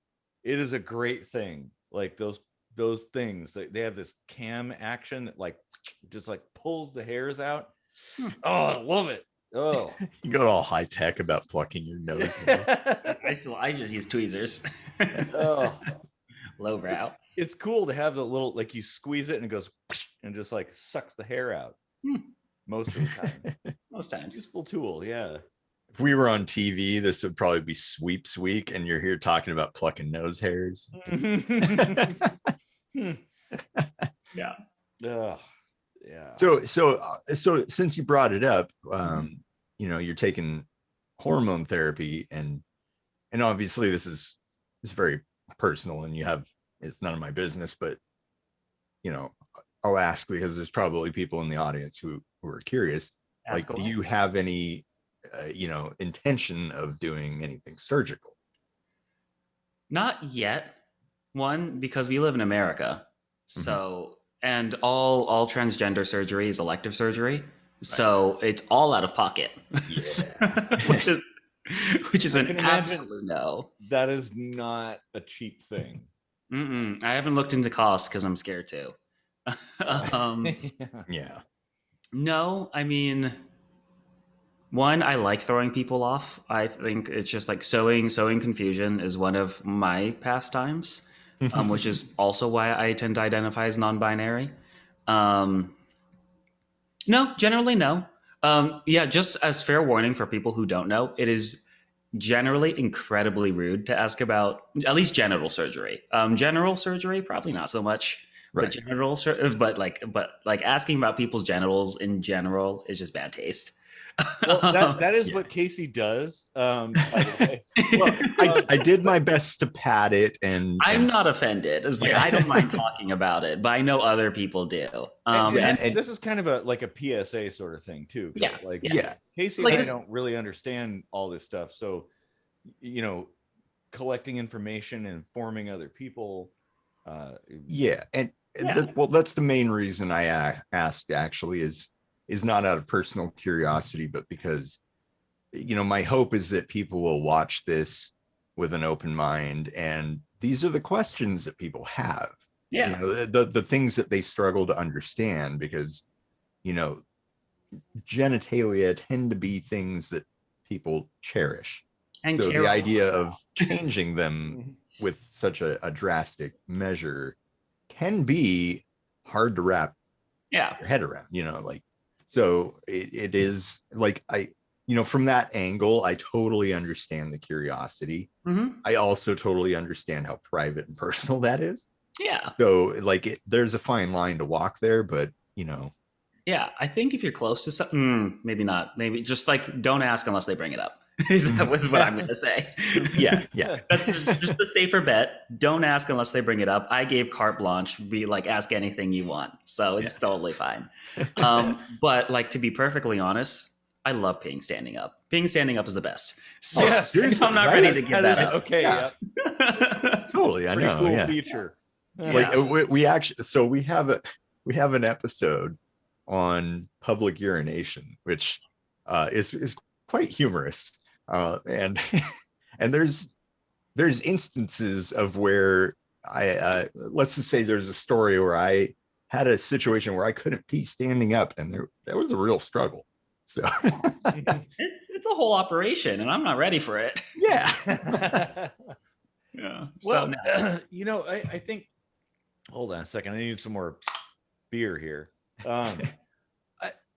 a great thing. Like those things, they have this cam action that like just like pulls the hairs out. Oh, I love it. Oh, you got all high tech about plucking your nose. I just use tweezers. Oh, lowbrow. It's cool to have the little, like, you squeeze it and it goes and just like sucks the hair out. Most of the time. Most times. Useful tool, yeah. If we were on TV, this would probably be sweeps week, and you're here talking about plucking nose hairs. Yeah. Yeah. So since you brought it up, you know, you're taking hormone therapy, and obviously this is very personal, and it's none of my business, but you know, I'll ask because there's probably people in the audience who are curious. Like, do you have any you know, intention of doing anything surgical? Not yet. One, because we live in America, so and all transgender surgery is elective surgery, so it's all out of pocket. Yeah. which is an absolute no. That is not a cheap thing. I haven't looked into costs because I'm scared too. Yeah. No, I mean, one, I like throwing people off. I think it's just like sowing confusion is one of my pastimes, which is also why I tend to identify as non-binary. No, generally no. Yeah, just as fair warning for people who don't know, it is generally incredibly rude to ask about at least genital surgery. General surgery, probably not so much. Right. But like asking about people's genitals in general is just bad taste. Well, that is what Casey does. By the way. Well, I did my best to pad it, and I'm not offended. It's like I don't mind talking about it, but I know other people do. And this is kind of a PSA sort of thing too. Yeah, Casey and I don't really understand all this stuff, so you know, collecting information and informing other people. Well, that's the main reason I asked. Actually, is not out of personal curiosity, but because, you know, my hope is that people will watch this with an open mind, and these are the questions that people have. Yeah. You know, the things that they struggle to understand, because, you know, genitalia tend to be things that people cherish. And so the idea of changing them with such a drastic measure can be hard to wrap your head around, you know, like, so it is like, you know, from that angle, I totally understand the curiosity. I also totally understand how private and personal that is. Yeah. So like, there's a fine line to walk there, but you know. Yeah, I think if you're close to something, maybe not. Maybe just like don't ask unless they bring it up. That was what I'm going to say. Yeah. That's just the safer bet. Don't ask unless they bring it up. I gave carte blanche. Be like, ask anything you want. So it's totally fine. But like, to be perfectly honest, I love peeing standing up. Peeing standing up is the best. So I'm not ready to give that up. Okay. Yeah. Totally. I know. Cool feature. Like we actually, so we have an episode on public urination, which is quite humorous. And there's instances of where I let's just say there's a story where I had a situation where I couldn't pee standing up, and there was a real struggle. So it's a whole operation, and I'm not ready for it. Yeah. Yeah. Well, you know, I think. Hold on a second. I need some more beer here.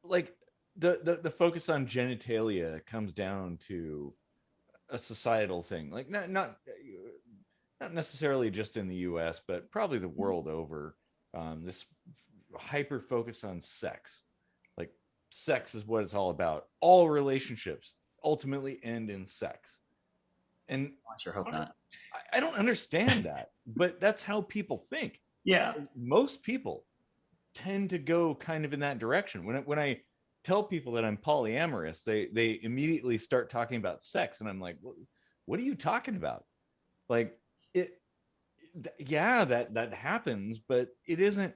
Like the focus on genitalia comes down to a societal thing, like not necessarily just in the US, but probably the world over. This hyper focus on sex, like sex is what it's all about. All relationships ultimately end in sex. And I sure hope not. I don't understand that, but that's how people think. Yeah. Most people tend to go kind of in that direction. When I tell people that I'm polyamorous, they immediately start talking about sex, and I'm like, what are you talking about? Like, yeah, that happens, but it isn't.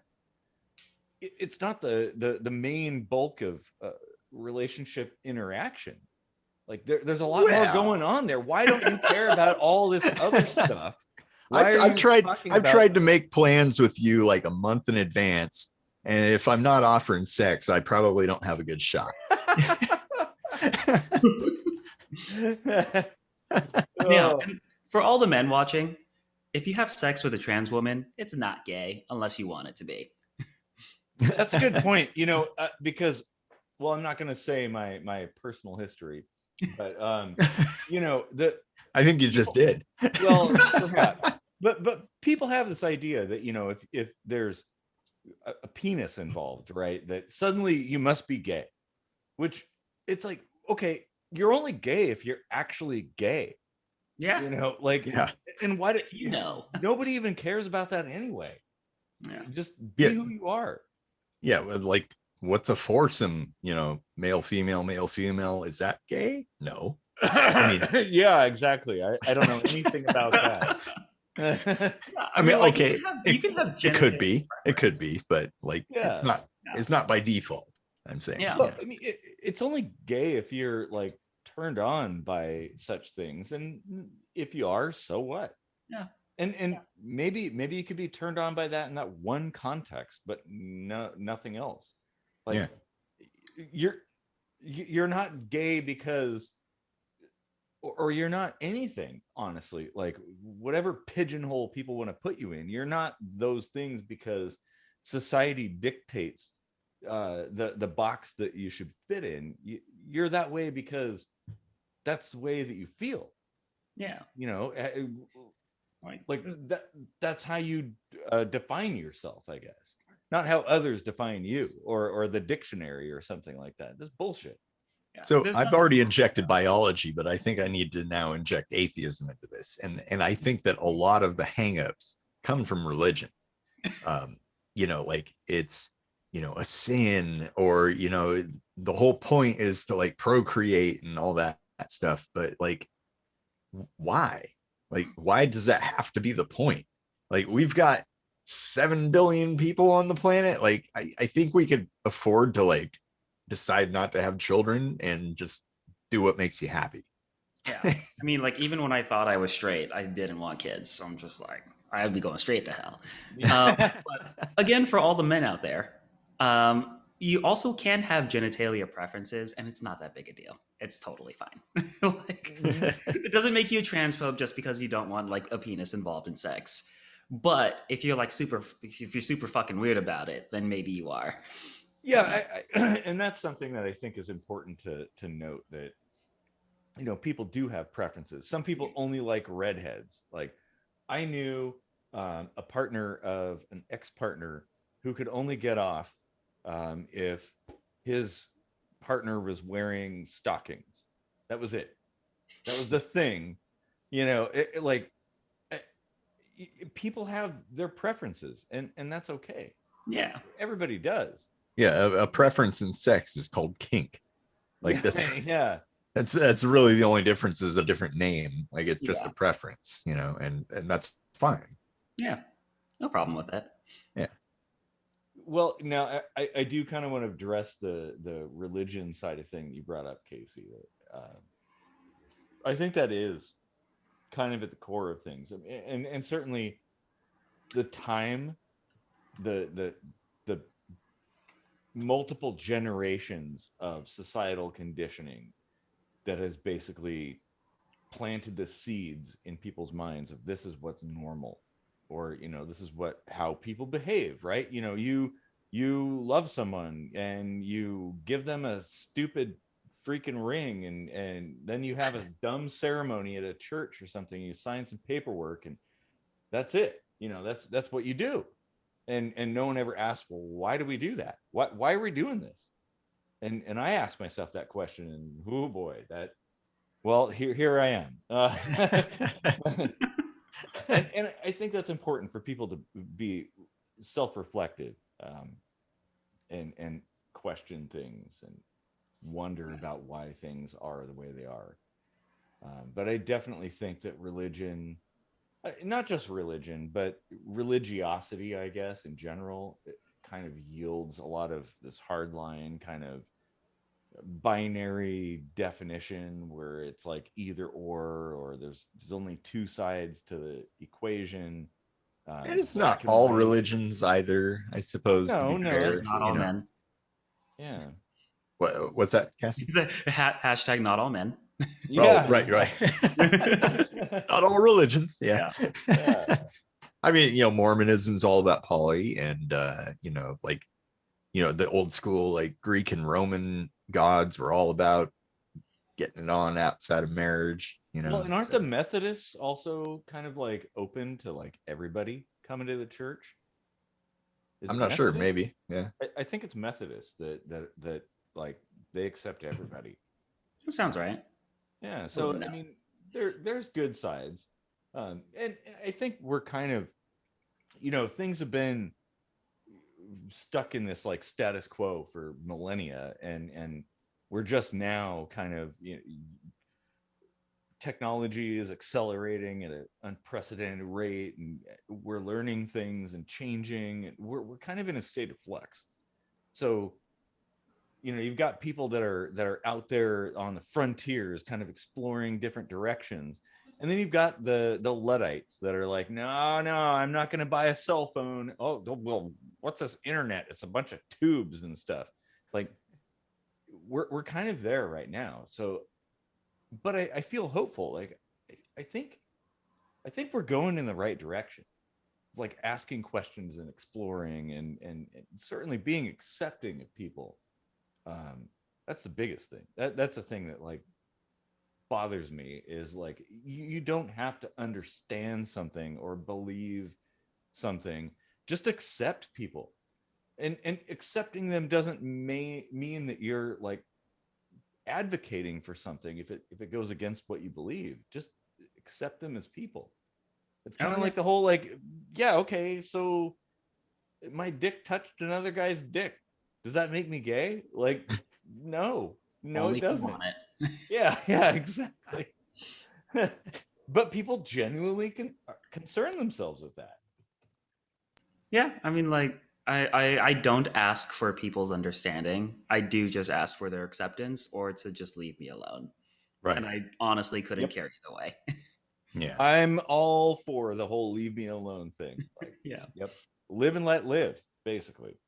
It's not the main bulk of relationship interaction. Like there's a lot more going on there. Why don't you care about all this other stuff? I've tried to make plans with you like a month in advance, and if I'm not offering sex, I probably don't have a good shot. Yeah. And for all the men watching, if you have sex with a trans woman, it's not gay unless you want it to be. That's a good point. Because, well, I'm not going to say my personal history, but I think you just did. Well, perhaps, but people have this idea that if there's a penis involved, right, that suddenly you must be gay, which it's like, okay, you're only gay if you're actually gay. Yeah. Yeah. And why do nobody even cares about that anyway? Yeah. Just be who you are. Yeah, like what's a foursome? Male, female. Is that gay? No. I mean, yeah, exactly. I don't know anything about that. I mean, like, okay, you can have it could be, but like it's not by default. I'm saying. Yeah. Well, I mean, it's only gay if you're like turned on by such things, and if you are, so what? Yeah. And maybe you could be turned on by that in that one context, but nothing else. Like you're not gay because, or you're not anything, honestly. Like whatever pigeonhole people want to put you in, you're not those things because society dictates the box that you should fit in. You're that way because that's the way that you feel. Yeah. Like that's how you define yourself, I guess, not how others define you, or the dictionary or something like that. That's bullshit. Yeah. So I've already injected biology, but I think I need to now inject atheism into this, and I think that a lot of the hangups come from religion. Like it's a sin, or the whole point is to like procreate and all that stuff, but like why? Like, why does that have to be the point? Like, we've got 7 billion people on the planet. Like, I think we could afford to like decide not to have children and just do what makes you happy. Yeah. I mean, like, even when I thought I was straight, I didn't want kids. So I'm just like, I'd be going straight to hell. But again, for all the men out there, you also can have genitalia preferences, and it's not that big a deal. It's totally fine. It doesn't make you a transphobe just because you don't want like a penis involved in sex. But if you're like super fucking weird about it, then maybe you are. Yeah, and that's something that I think is important to note, that people do have preferences. Some people only like redheads. Like I knew a partner of an ex-partner who could only get off if his partner was wearing stockings. That was it. That was the thing. People have their preferences, and that's okay. Yeah, everybody does. Yeah, a preference in sex is called kink. Like that's really the only difference, is a different name. Like it's just a preference, and that's fine. Yeah, no problem with that. Yeah. Well, now I do kind of want to address the religion side of thing you brought up, Casey. I think that is kind of at the core of things, and certainly the time, the multiple generations of societal conditioning that has basically planted the seeds in people's minds of this is what's normal, or this is how people behave, right? You love someone and you give them a stupid freaking ring, and then you have a dumb ceremony at a church or something, you sign some paperwork, and that's it. That's what you do. And no one ever asks, well, why do we do that? Why are we doing this? And I ask myself that question, and oh boy, Well, here I am. And I think that's important for people to be self-reflective, and question things and wonder about why things are the way they are. But I definitely think that religion, not just religion, but religiosity, I guess, in general, it kind of yields a lot of this hardline kind of binary definition where it's like either or there's only two sides to the equation. And it's not Black and all white. religions either, I suppose. To No, be no, fair, that's Not true. all men. Yeah. What's that, Cassie? Hashtag not all men. Yeah. Oh, right. Not all religions. Yeah. Yeah. I mean, Mormonism is all about poly, and like, the old school like Greek and Roman gods were all about getting it on outside of marriage. Well, and aren't the Methodists also kind of like open to like everybody coming to the church? Is I'm it not sure. Methodist? Maybe. Yeah. I think it's Methodist that like they accept everybody. That sounds right. Yeah. So no. I mean, there's good sides, and I think we're kind of, things have been stuck in this like status quo for millennia, and we're just now kind of, technology is accelerating at an unprecedented rate, and we're learning things and changing, and we're kind of in a state of flux. So you've got people that are out there on the frontiers kind of exploring different directions, and then you've got the Luddites that are like, no, I'm not going to buy a cell phone. Oh well, what's this internet? It's a bunch of tubes and stuff. Like, we're kind of there right now. So but I feel hopeful. Like, I think we're going in the right direction, like asking questions and exploring, and certainly being accepting of people. That's the biggest thing. That's the thing that like bothers me, is like you don't have to understand something or believe something. Just accept people, and accepting them doesn't mean that you're like advocating for something if it goes against what you believe. Just accept them as people. It's kind of like the whole like, yeah, okay, so my dick touched another guy's dick, does that make me gay? Like, no Only it doesn't. want it. yeah exactly. But people genuinely concern themselves with that. Yeah, I mean, like, I don't ask for people's understanding. I do just ask for their acceptance, or to just leave me alone. Right. And I honestly couldn't care either way. Yeah. I'm all for the whole leave me alone thing. Like, yeah. Yep. Live and let live, basically.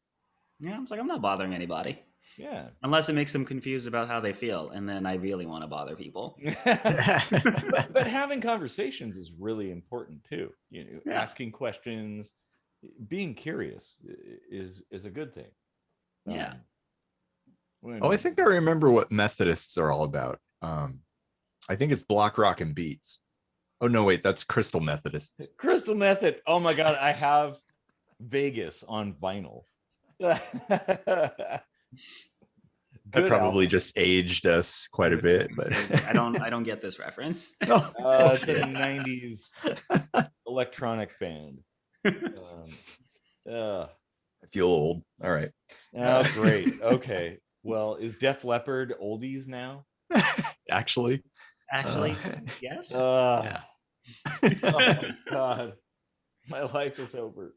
Yeah, I'm like, I'm not bothering anybody. Yeah. Unless it makes them confused about how they feel, and then I really want to bother people. but having conversations is really important too. Asking questions, being curious is a good thing. Yeah. I think I remember what Methodists are all about. I think it's block, rock, and beats. Oh no, wait, that's Crystal Methodists. Crystal Method. Oh my God, I have Vegas on vinyl. That probably just aged us quite a bit, but I don't get this reference. It's a 90s electronic band. I feel old. All right. Oh, great. Okay. Well, is Def Leppard oldies now? Actually, yes. Yeah. Oh my God, my life is over.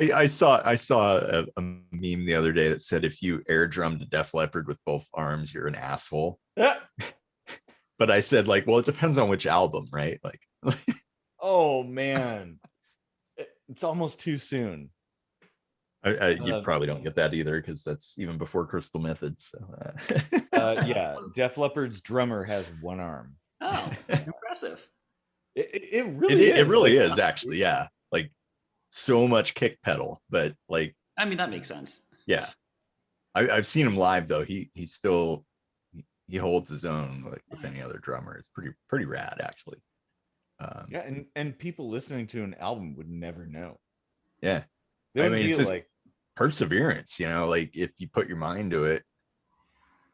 I saw a meme the other day that said, if you air drummed a Def Leppard with both arms, you're an asshole. But I said, like, well, it depends on which album, right? Like, oh man, it's almost too soon. You probably don't get that either, because that's even before Crystal Methods. So, yeah, Def Leppard's drummer has one arm. Oh, impressive. It really is. It really is, actually. Yeah, like so much kick pedal, but like, I mean, that makes sense. Yeah, I've seen him live though. He still he holds his own like with any other drummer. It's pretty rad, actually. Yeah, and people listening to an album would never know. Yeah, I mean, it's just like perseverance, like if you put your mind to it,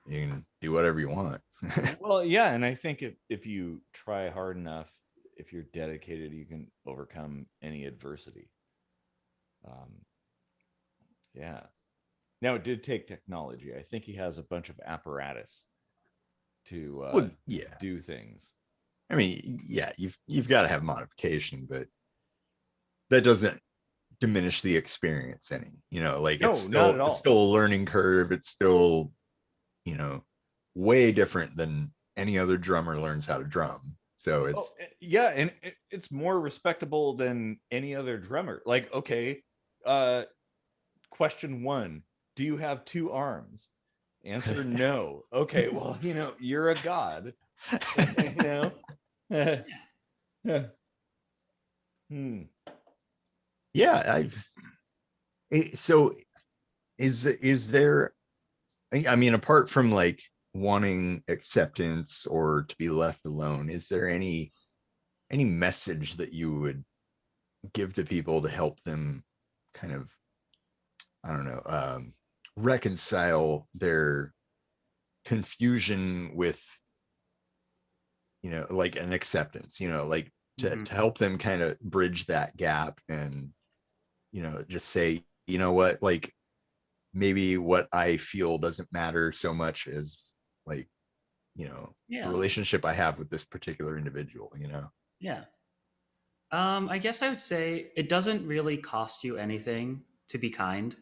you can do whatever you want. Well, yeah, and I think if you try hard enough, if you're dedicated, you can overcome any adversity. Yeah. Now, it did take technology. I think he has a bunch of apparatus to Well, yeah. do things. I mean, yeah, you've got to have modification, but that doesn't diminish the experience any. Like No, not at all. it's still a learning curve. It's still, way different than any other drummer learns how to drum. So it's yeah, and it's more respectable than any other drummer. Like, okay, question 1: do you have 2 arms? Answer: no. Okay, well, you're a god. Yeah. So is there, I mean, apart from like wanting acceptance or to be left alone, is there any message that you would give to people to help them kind of, I don't know, reconcile their confusion with, like an acceptance, like to help them kind of bridge that gap and, just say, what, like maybe what I feel doesn't matter so much as like, the relationship I have with this particular individual, Yeah. I guess I would say it doesn't really cost you anything to be kind.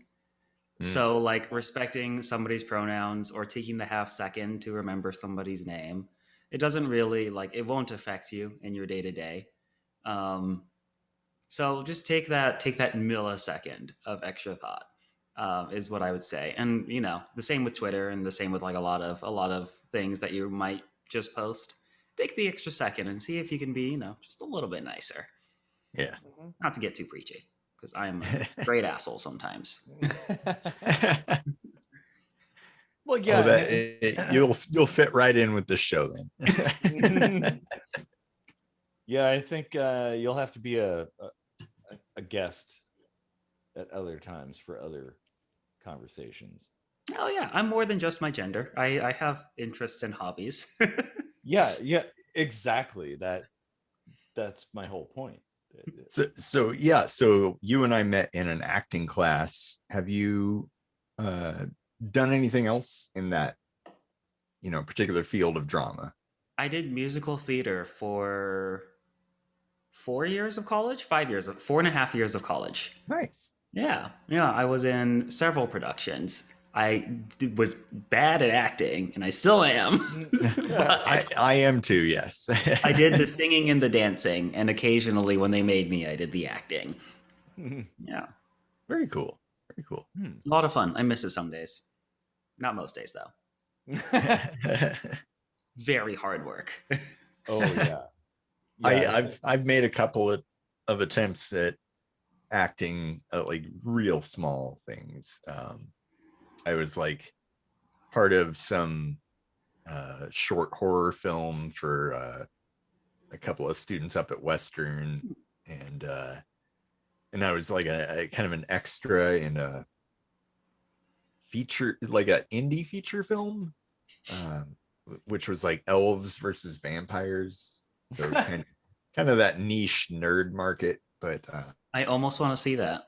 So, like respecting somebody's pronouns or taking the half second to remember somebody's name, it doesn't really it won't affect you in your day to day. So just take that millisecond of extra thought is what I would say. And the same with Twitter and the same with like a lot of things that you might just post. Take the extra second and see if you can be just a little bit nicer. Yeah. Not to get too preachy, because I am a great asshole sometimes. Well, yeah, you'll fit right in with the show then. Yeah, I think you'll have to be a guest at other times for other conversations. Oh yeah, I'm more than just my gender. I have interests and hobbies. Yeah, exactly. That's my whole point. So you and I met in an acting class. Have you done anything else in that particular field of drama? I did musical theater for 4 years of college, 5 years, 4.5 years of college. Nice. Yeah. I was in several productions. I was bad at acting, and I still am. I am too. Yes. I did the singing and the dancing, and occasionally, when they made me, I did the acting. Yeah. Very cool. Very cool. A lot of fun. I miss it some days. Not most days, though. Very hard work. Oh yeah. I've made a couple of attempts at acting at like real small things. I was like part of some short horror film for a couple of students up at Western, and I was like a kind of an extra in a feature, like an indie feature film, which was like elves versus vampires. So kind of that niche nerd market, but I almost want to see that.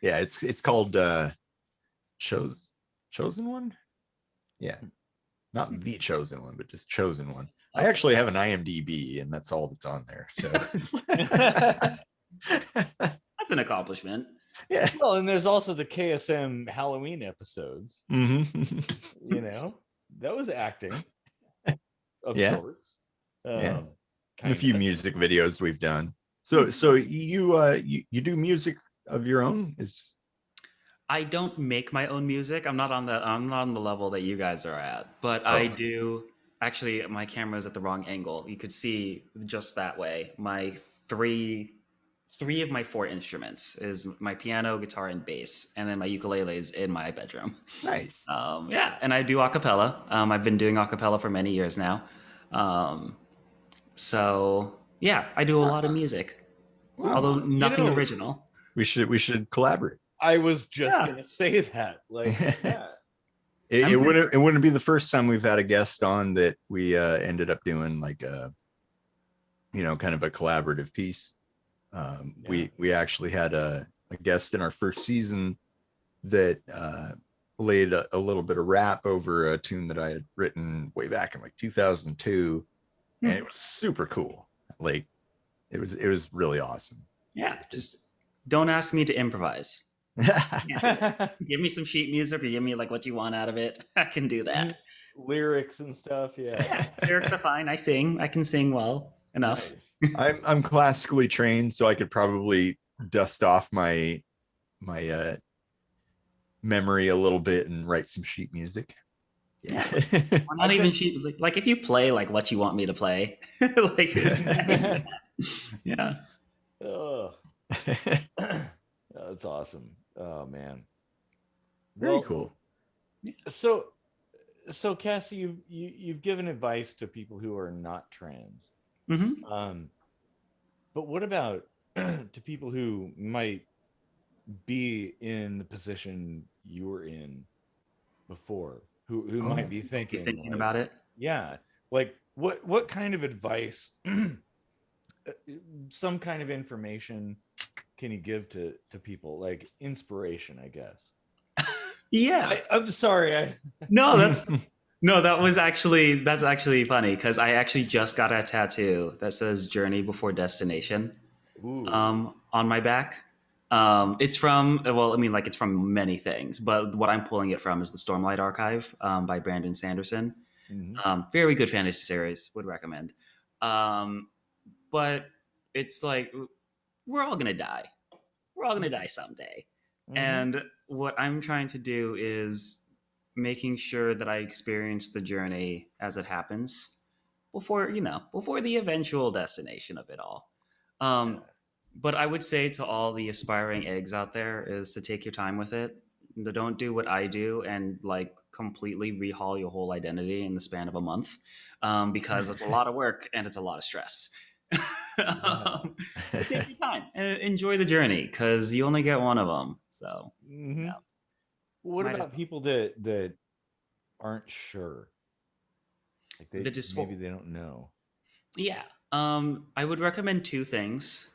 Yeah, it's called Chosen One. Yeah, not The Chosen One, but just Chosen One. I actually have an IMDb, and that's all that's on there. So that's an accomplishment. Yeah. Well, and there's also the KSM Halloween episodes. Mm-hmm. That was acting of sorts. Yeah. And a few music videos we've done. So you do music of your own? I don't make my own music. I'm not on the level that you guys are at, but I do. Actually, my camera's at the wrong angle. You could see just that way. My three of my 4 instruments is my piano, guitar, and bass, and then my ukulele is in my bedroom. Nice. Yeah, and I do a cappella. I've been doing a cappella for many years now. So yeah, I do a lot of music, although nothing original. We should collaborate. I was just gonna say that. Like, yeah. It wouldn't be the first time we've had a guest on that we ended up doing like a, kind of a collaborative piece. We actually had a guest in our first season that laid a little bit of rap over a tune that I had written way back in like 2002, and it was super cool. Like it was really awesome. Yeah, just don't ask me to improvise. Yeah. Give me some sheet music or give me like what you want out of it. I can do that. Lyrics and stuff. Yeah. Lyrics are fine. I can sing well enough. Nice. I'm classically trained, so I could probably dust off my memory a little bit and write some sheet music. Yeah. Or not even sheet, like if you play like what you want me to play. Like yeah. Oh. That's awesome. Oh man. Very cool. So Cassie, you've given advice to people who are not trans. Mm-hmm. But what about to people who might be in the position you were in before, who might be thinking like, about it? Yeah. Like what kind of advice, some kind of information can you give to people, like inspiration, I guess? Yeah. I'm sorry. That's actually funny because I actually just got a tattoo that says "Journey Before Destination" on my back. It's from it's from many things, but what I'm pulling it from is the Stormlight Archive by Brandon Sanderson. Mm-hmm. Very good fantasy series, would recommend. But it's like we're all gonna die. We're all gonna die someday. Mm-hmm. And what I'm trying to do is making sure that I experience the journey as it happens before the eventual destination of it all. But I would say to all the aspiring eggs out there is to take your time with it. Don't do what I do and like completely rehaul your whole identity in the span of a month, because it's a lot of work and it's a lot of stress. But take your time and enjoy the journey because you only get one of them. So, yeah. What about people that aren't sure? Like maybe they don't know. Yeah. I would recommend two things.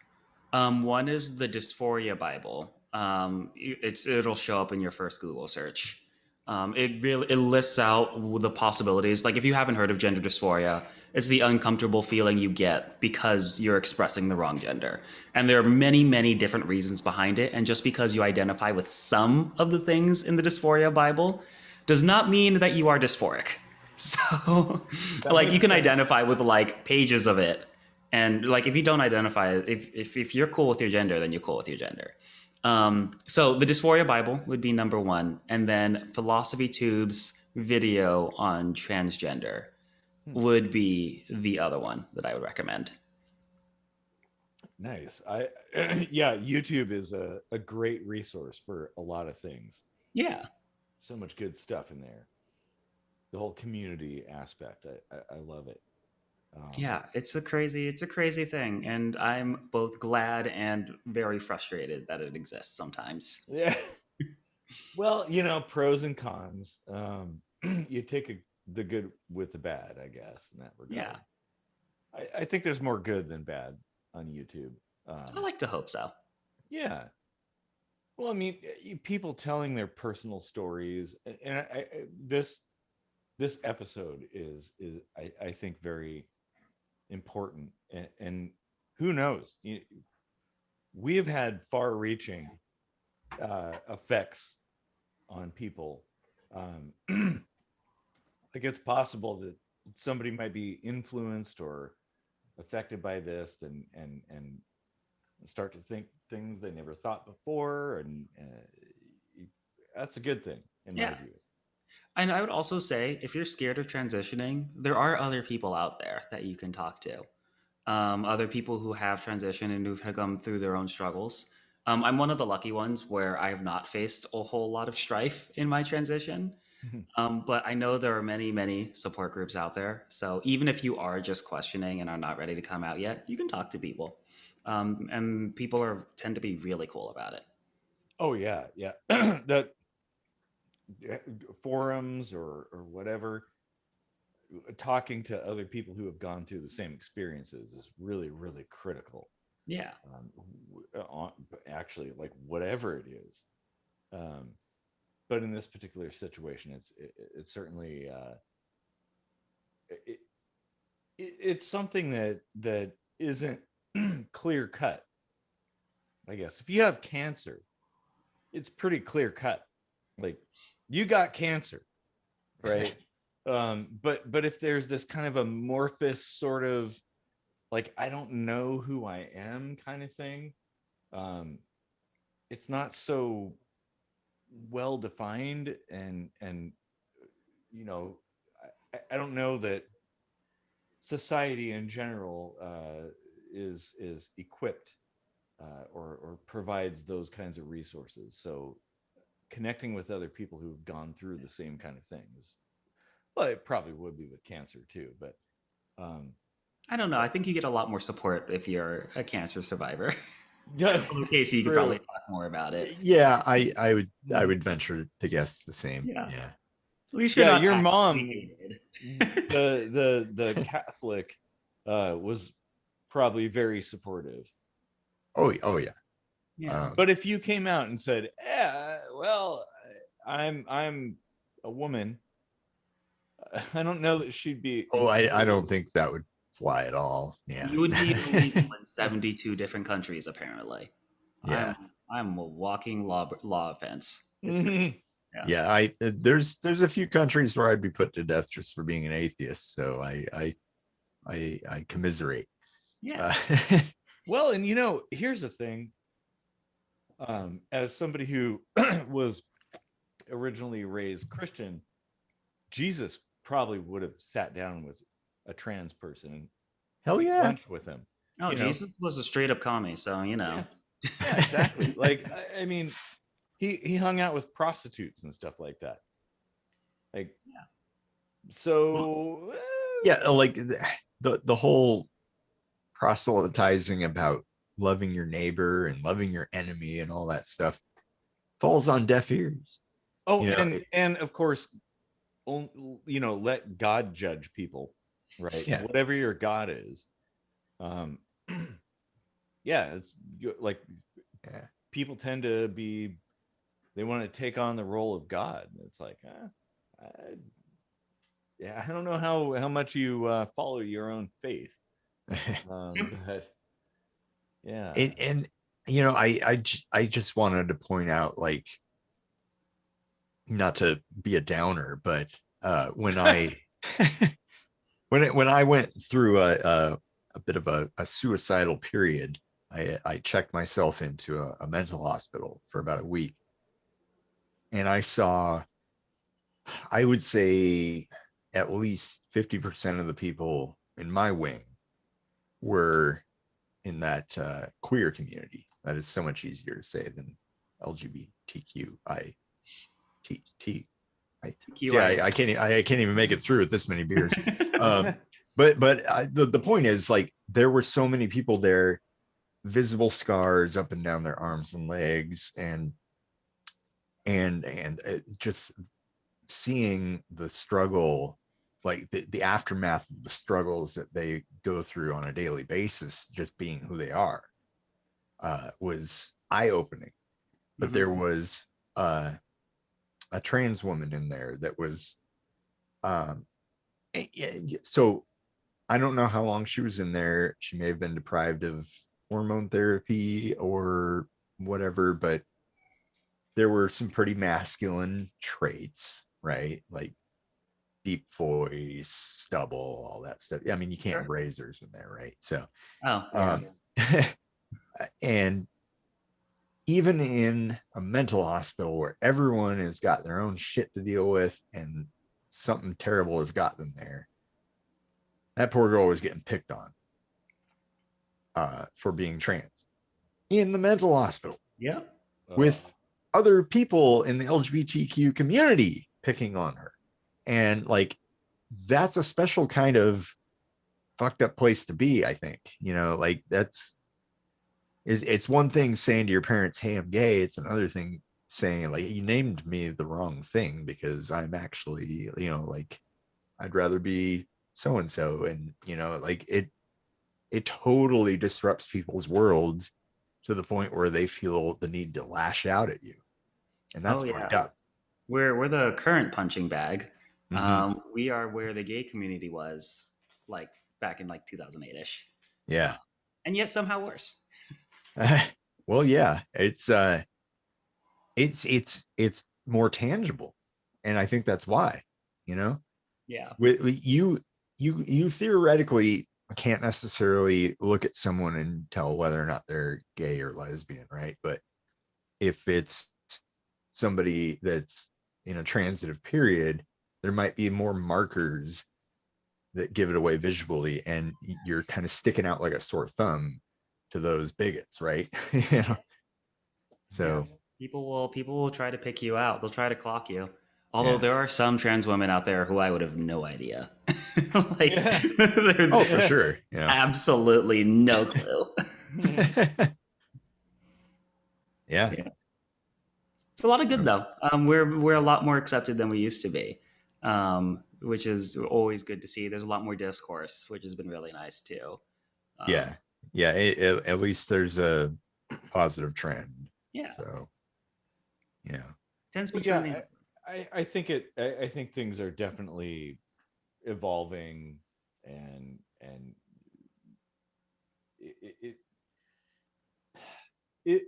One is the Dysphoria Bible. It'll show up in your first Google search. It lists out the possibilities. Like if you haven't heard of gender dysphoria, it's the uncomfortable feeling you get because you're expressing the wrong gender. And there are many, many different reasons behind it. And just because you identify with some of the things in the Dysphoria Bible does not mean that you are dysphoric. So like you can identify with like pages of it. And like if you don't identify, if you're cool with your gender, then you're cool with your gender. So the Dysphoria Bible would be number one, and then Philosophy Tube's video on transgender would be the other one that I would recommend. Nice. YouTube is a great resource for a lot of things. Yeah. So much good stuff in there. The whole community aspect. I love it. Yeah, it's a crazy thing, and I'm both glad and very frustrated that it exists sometimes. Yeah. Well, pros and cons. You take the good with the bad, I guess, in that regard. Yeah. I think there's more good than bad on YouTube. I like to hope so. Yeah. Well, I mean, people telling their personal stories, and this episode is I think very important, and who knows, we have had far-reaching effects on people. Like it's possible that somebody might be influenced or affected by this and start to think things they never thought before, and that's a good thing in my view. And I would also say, if you're scared of transitioning, there are other people out there that you can talk to. Other people who have transitioned and who've gone through their own struggles. I'm one of the lucky ones where I have not faced a whole lot of strife in my transition. But I know there are many, many support groups out there. So even if you are just questioning and are not ready to come out yet, you can talk to people. And people tend to be really cool about it. Oh, yeah. forums or whatever, talking to other people who have gone through the same experiences is really, really critical. Yeah. Actually, like whatever it is. But in this particular situation, it's certainly it's something that isn't clear cut. I guess if you have cancer, it's pretty clear cut. Like, you got cancer, right? But if there's this kind of amorphous sort of, like, I don't know who I am kind of thing, it's not so well defined, and you know, I don't know that society in general is equipped or provides those kinds of resources. So connecting with other people who've gone through the same kind of things, well, it probably would be with cancer too, but I don't know. I think you get a lot more support if you're a cancer survivor. yeah, Casey, you could probably talk more about it. Yeah, I would venture to guess the same. Yeah. Yeah. At least you're not your actively mom, hated. the Catholic, was probably very supportive. Oh yeah. Yeah. But if you came out and said, "Yeah, well, I'm a woman," I don't know that she'd be. Oh, I don't think that would fly at all. Yeah. You would be illegal in 72 different countries, apparently. Yeah. I'm a walking law offense. It's Mhm. Yeah. There's a few countries where I'd be put to death just for being an atheist. So I commiserate. Yeah. Well, and here's the thing. As somebody who was originally raised Christian, Jesus probably would have sat down with a trans person and Hell yeah. lunch with him. Oh, Jesus was a straight up commie, so Yeah, exactly. Like, I mean, he hung out with prostitutes and stuff like that. Like, so yeah, like the whole proselytizing about loving your neighbor and loving your enemy and all that stuff falls on deaf ears. Oh, and of course, let God judge people, right? Yeah. Whatever your God is. Yeah, it's like, people tend to be, they want to take on the role of God. It's like, I don't know how much you follow your own faith. But yeah. And I just wanted to point out, like, not to be a downer, but when I when I went through a bit of a suicidal period, I checked myself into a mental hospital for about a week, and I saw, I would say, at least 50% of the people in my wing were in that queer community. That is so much easier to say than LGBTQI. I can't even make it through with this many beers. But the point is, like, there were so many people there, visible scars up and down their arms and legs, and just seeing the struggle, like the aftermath of the struggles that they go through on a daily basis, just being who they are, was eye-opening. But there was a trans woman in there that was so I don't know how long she was in there. She may have been deprived of hormone therapy or whatever, but there were some pretty masculine traits, right? Like deep voice, stubble, all that stuff. I mean, you can't have razors in there, right? So and even in a mental hospital where everyone has got their own shit to deal with and something terrible has got them there, that poor girl was getting picked on for being trans in the mental hospital. Yeah. With other people in the LGBTQ community picking on her. And, like, that's a special kind of fucked up place to be, I think. Like, it's one thing saying to your parents, hey, I'm gay. It's another thing saying like, you named me the wrong thing because I'm actually, like, I'd rather be so and so. And, like it totally disrupts people's worlds to the point where they feel the need to lash out at you. And that's Oh fucked yeah, up. we're the current punching bag. Mm-hmm. We are where the gay community was like back in like 2008ish, Yeah. and yet somehow worse. Well, yeah, it's more tangible. And I think that's why, you know, Yeah, with you theoretically can't necessarily look at someone and tell whether or not they're gay or lesbian, right? But if it's somebody that's in a transitive period, there might be more markers that give it away visually, and you're kind of sticking out like a sore thumb to those bigots, right? yeah. So People will try to pick you out. They'll try to clock you. Although yeah. there are some trans women out there who I would have no idea. Like, Yeah. Oh, for sure. Yeah. absolutely no clue. Yeah. Yeah. It's a lot of good though. We're a lot more accepted than we used to be, which is always good to see. There's a lot more discourse, which has been really nice too. Yeah. Um, Yeah. At least there's a positive trend. yeah, So, tends to be Yeah, trending. I think things are definitely evolving, and it it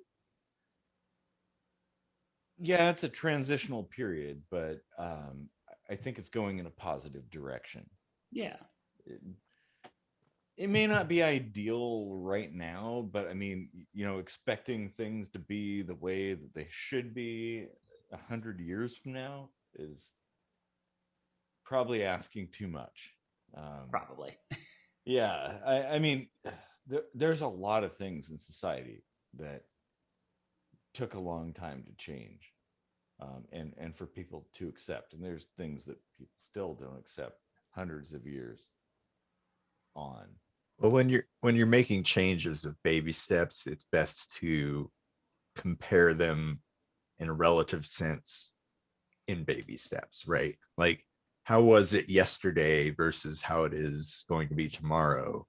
yeah, it's a transitional period, but I think it's going in a positive direction. Yeah, It, it may not be ideal right now, but I mean, expecting things to be the way that they should be 100 years from now is probably asking too much. Um, probably. yeah, I mean, there's a lot of things in society that took a long time to change, and for people to accept. And there's things that people still don't accept hundreds of years on. well, when you're making changes of baby steps, it's best to compare them in a relative sense in baby steps, right? Like, how was it yesterday versus how it is going to be tomorrow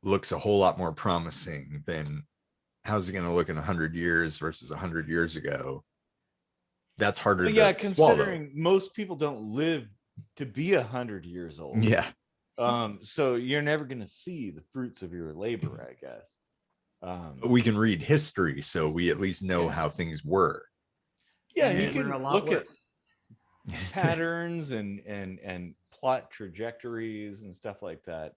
looks a whole lot more promising than how's it going to look in 100 years versus 100 years ago. That's harder Well, yeah, to swallow. considering most people don't live to be 100 years old, Yeah. so you're never going to see the fruits of your labor, I guess. But we can read history, so we at least know Yeah. how things were. Yeah, And and you they were can a lot look at worse. patterns and plot trajectories and stuff like that.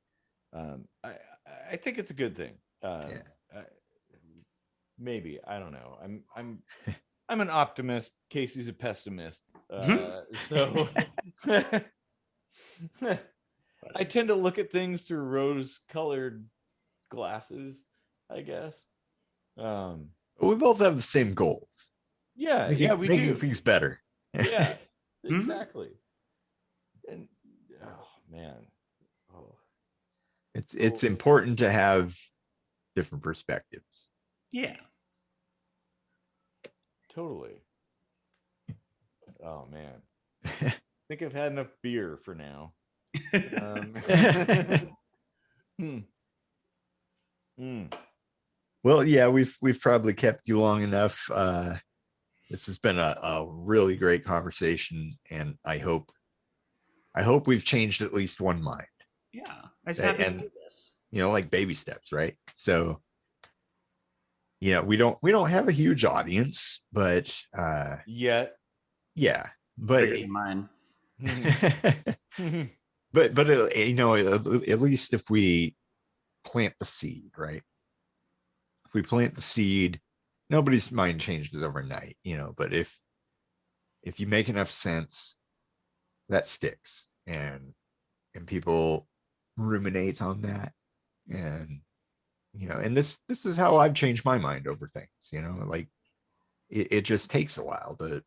I think it's a good thing. Yeah. I- Maybe, I don't know. I'm an optimist. Casey's a pessimist. So I tend to look at things through rose-colored glasses, I guess. Um, We both have the same goals. yeah, we making do. things better. Yeah, Mhm. exactly. And oh man, oh, It's important to have different perspectives. Yeah. totally. Oh man, I think I've had enough beer for now. Hmm. Mm. Well, yeah, we've probably kept you long enough. This has been a really great conversation, and I hope we've changed at least one mind. Yeah. I was happy to And do this. like baby steps, right? So we don't have a huge audience, but Yet. yeah, It's but bigger than mine. but at least if we plant the seed, right? If we plant the seed, nobody's mind changes overnight, but if you make enough sense, that sticks, and people ruminate on that. And and this is how I've changed my mind over things, like it just takes a while to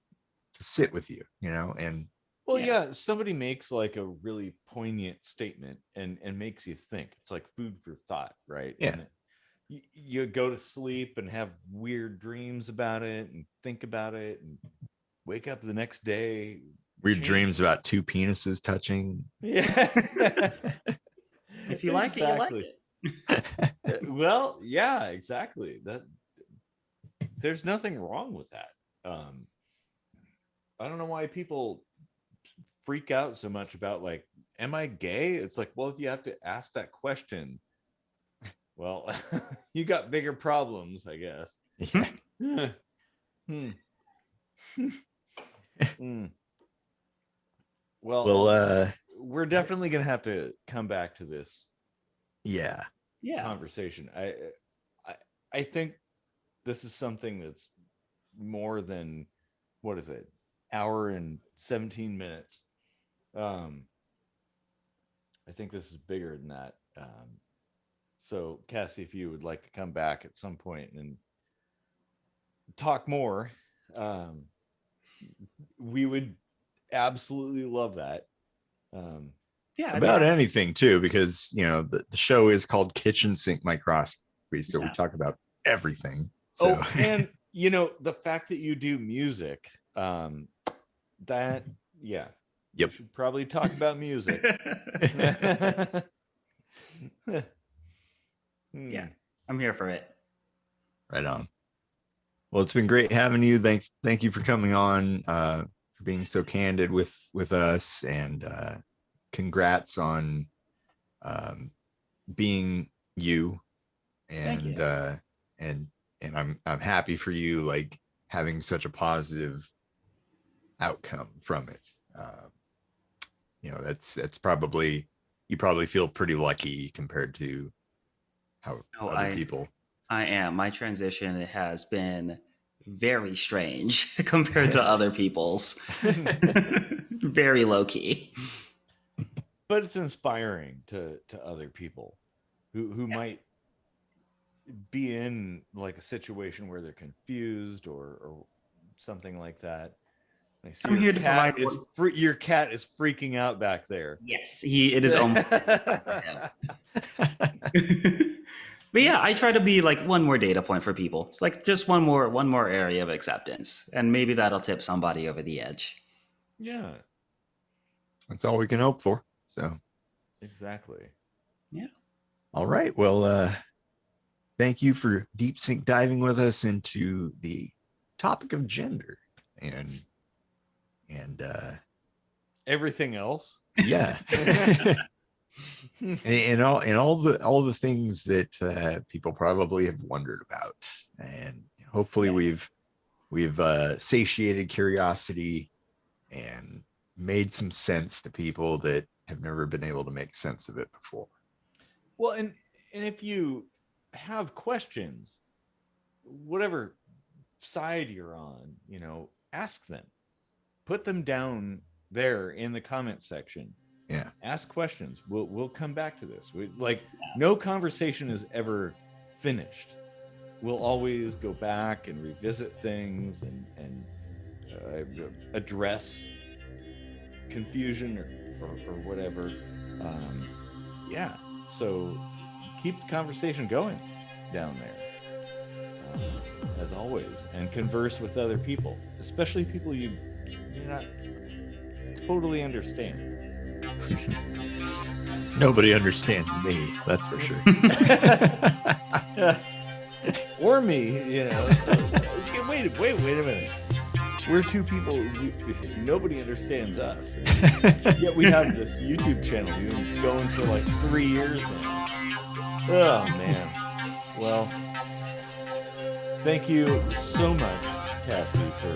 sit with you, and Well, Yeah. yeah, somebody makes like a really poignant statement and makes you think. It's like food for thought, right? Yeah. And you go to sleep and have weird dreams about it and think about it and wake up the next day. Weird dreams about two penises touching. Yeah. If you like it, you like it. Well, yeah, exactly. There's nothing wrong with that. I don't know why people freak out so much about like, am I gay? It's like, well, if you have to ask that question, well, you got bigger problems, I guess. Yeah. Well, we're definitely gonna have to come back to this. Yeah. Conversation. I think this is something that's more than, what is it, hour and 17 minutes. I think this is bigger than that. So Cassie, if you would like to come back at some point and talk more, we would absolutely love that. About anything too, because the show is called Kitchen Sink Microscopy, so we talk about everything. So. Oh, and the fact that you do music, that Yep. We should probably talk about music. Yeah, I'm here for it. Right on. Well, it's been great having you. Thank you for coming on, for being so candid with us, and congrats on being you. And Thank you. And I'm happy for you, like, having such a positive outcome from it. That's probably, you probably feel pretty lucky compared to how other people. I am. My transition has been very strange compared to other people's. Very low key. But it's inspiring to other people who might be in like a situation where they're confused or something like that. I'm here to provide. Your cat is freaking out back there. Yes, it is almost. But yeah, I try to be like one more data point for people. It's like just one more area of acceptance, and maybe that'll tip somebody over the edge. Yeah, that's all we can hope for. So exactly. Yeah. All right. Well, thank you for deep sink diving with us into the topic of gender and everything else. Yeah. and all the things that people probably have wondered about, and hopefully we've satiated curiosity and made some sense to people that have never been able to make sense of it before. Well, and if you have questions, whatever side you're on, ask them, put them down there in the comment section. Yeah. Ask questions. We'll come back to this. No conversation is ever finished. We'll always go back and revisit things and address confusion or whatever. So keep the conversation going down there, as always, and converse with other people, especially people you may not totally understand. Nobody understands me, that's for sure. Or me, wait a minute. We're two people, nobody understands us. Yet we have this YouTube channel going for like 3 years now. Oh man. Well, thank you so much, Cassie, for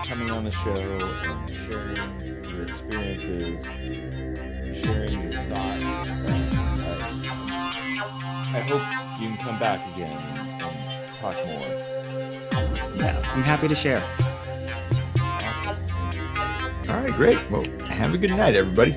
coming on the show and sharing your experiences, sharing your thoughts. I hope you can come back again and talk more. Yeah, I'm happy to share. All right, great. Well, have a good night, everybody.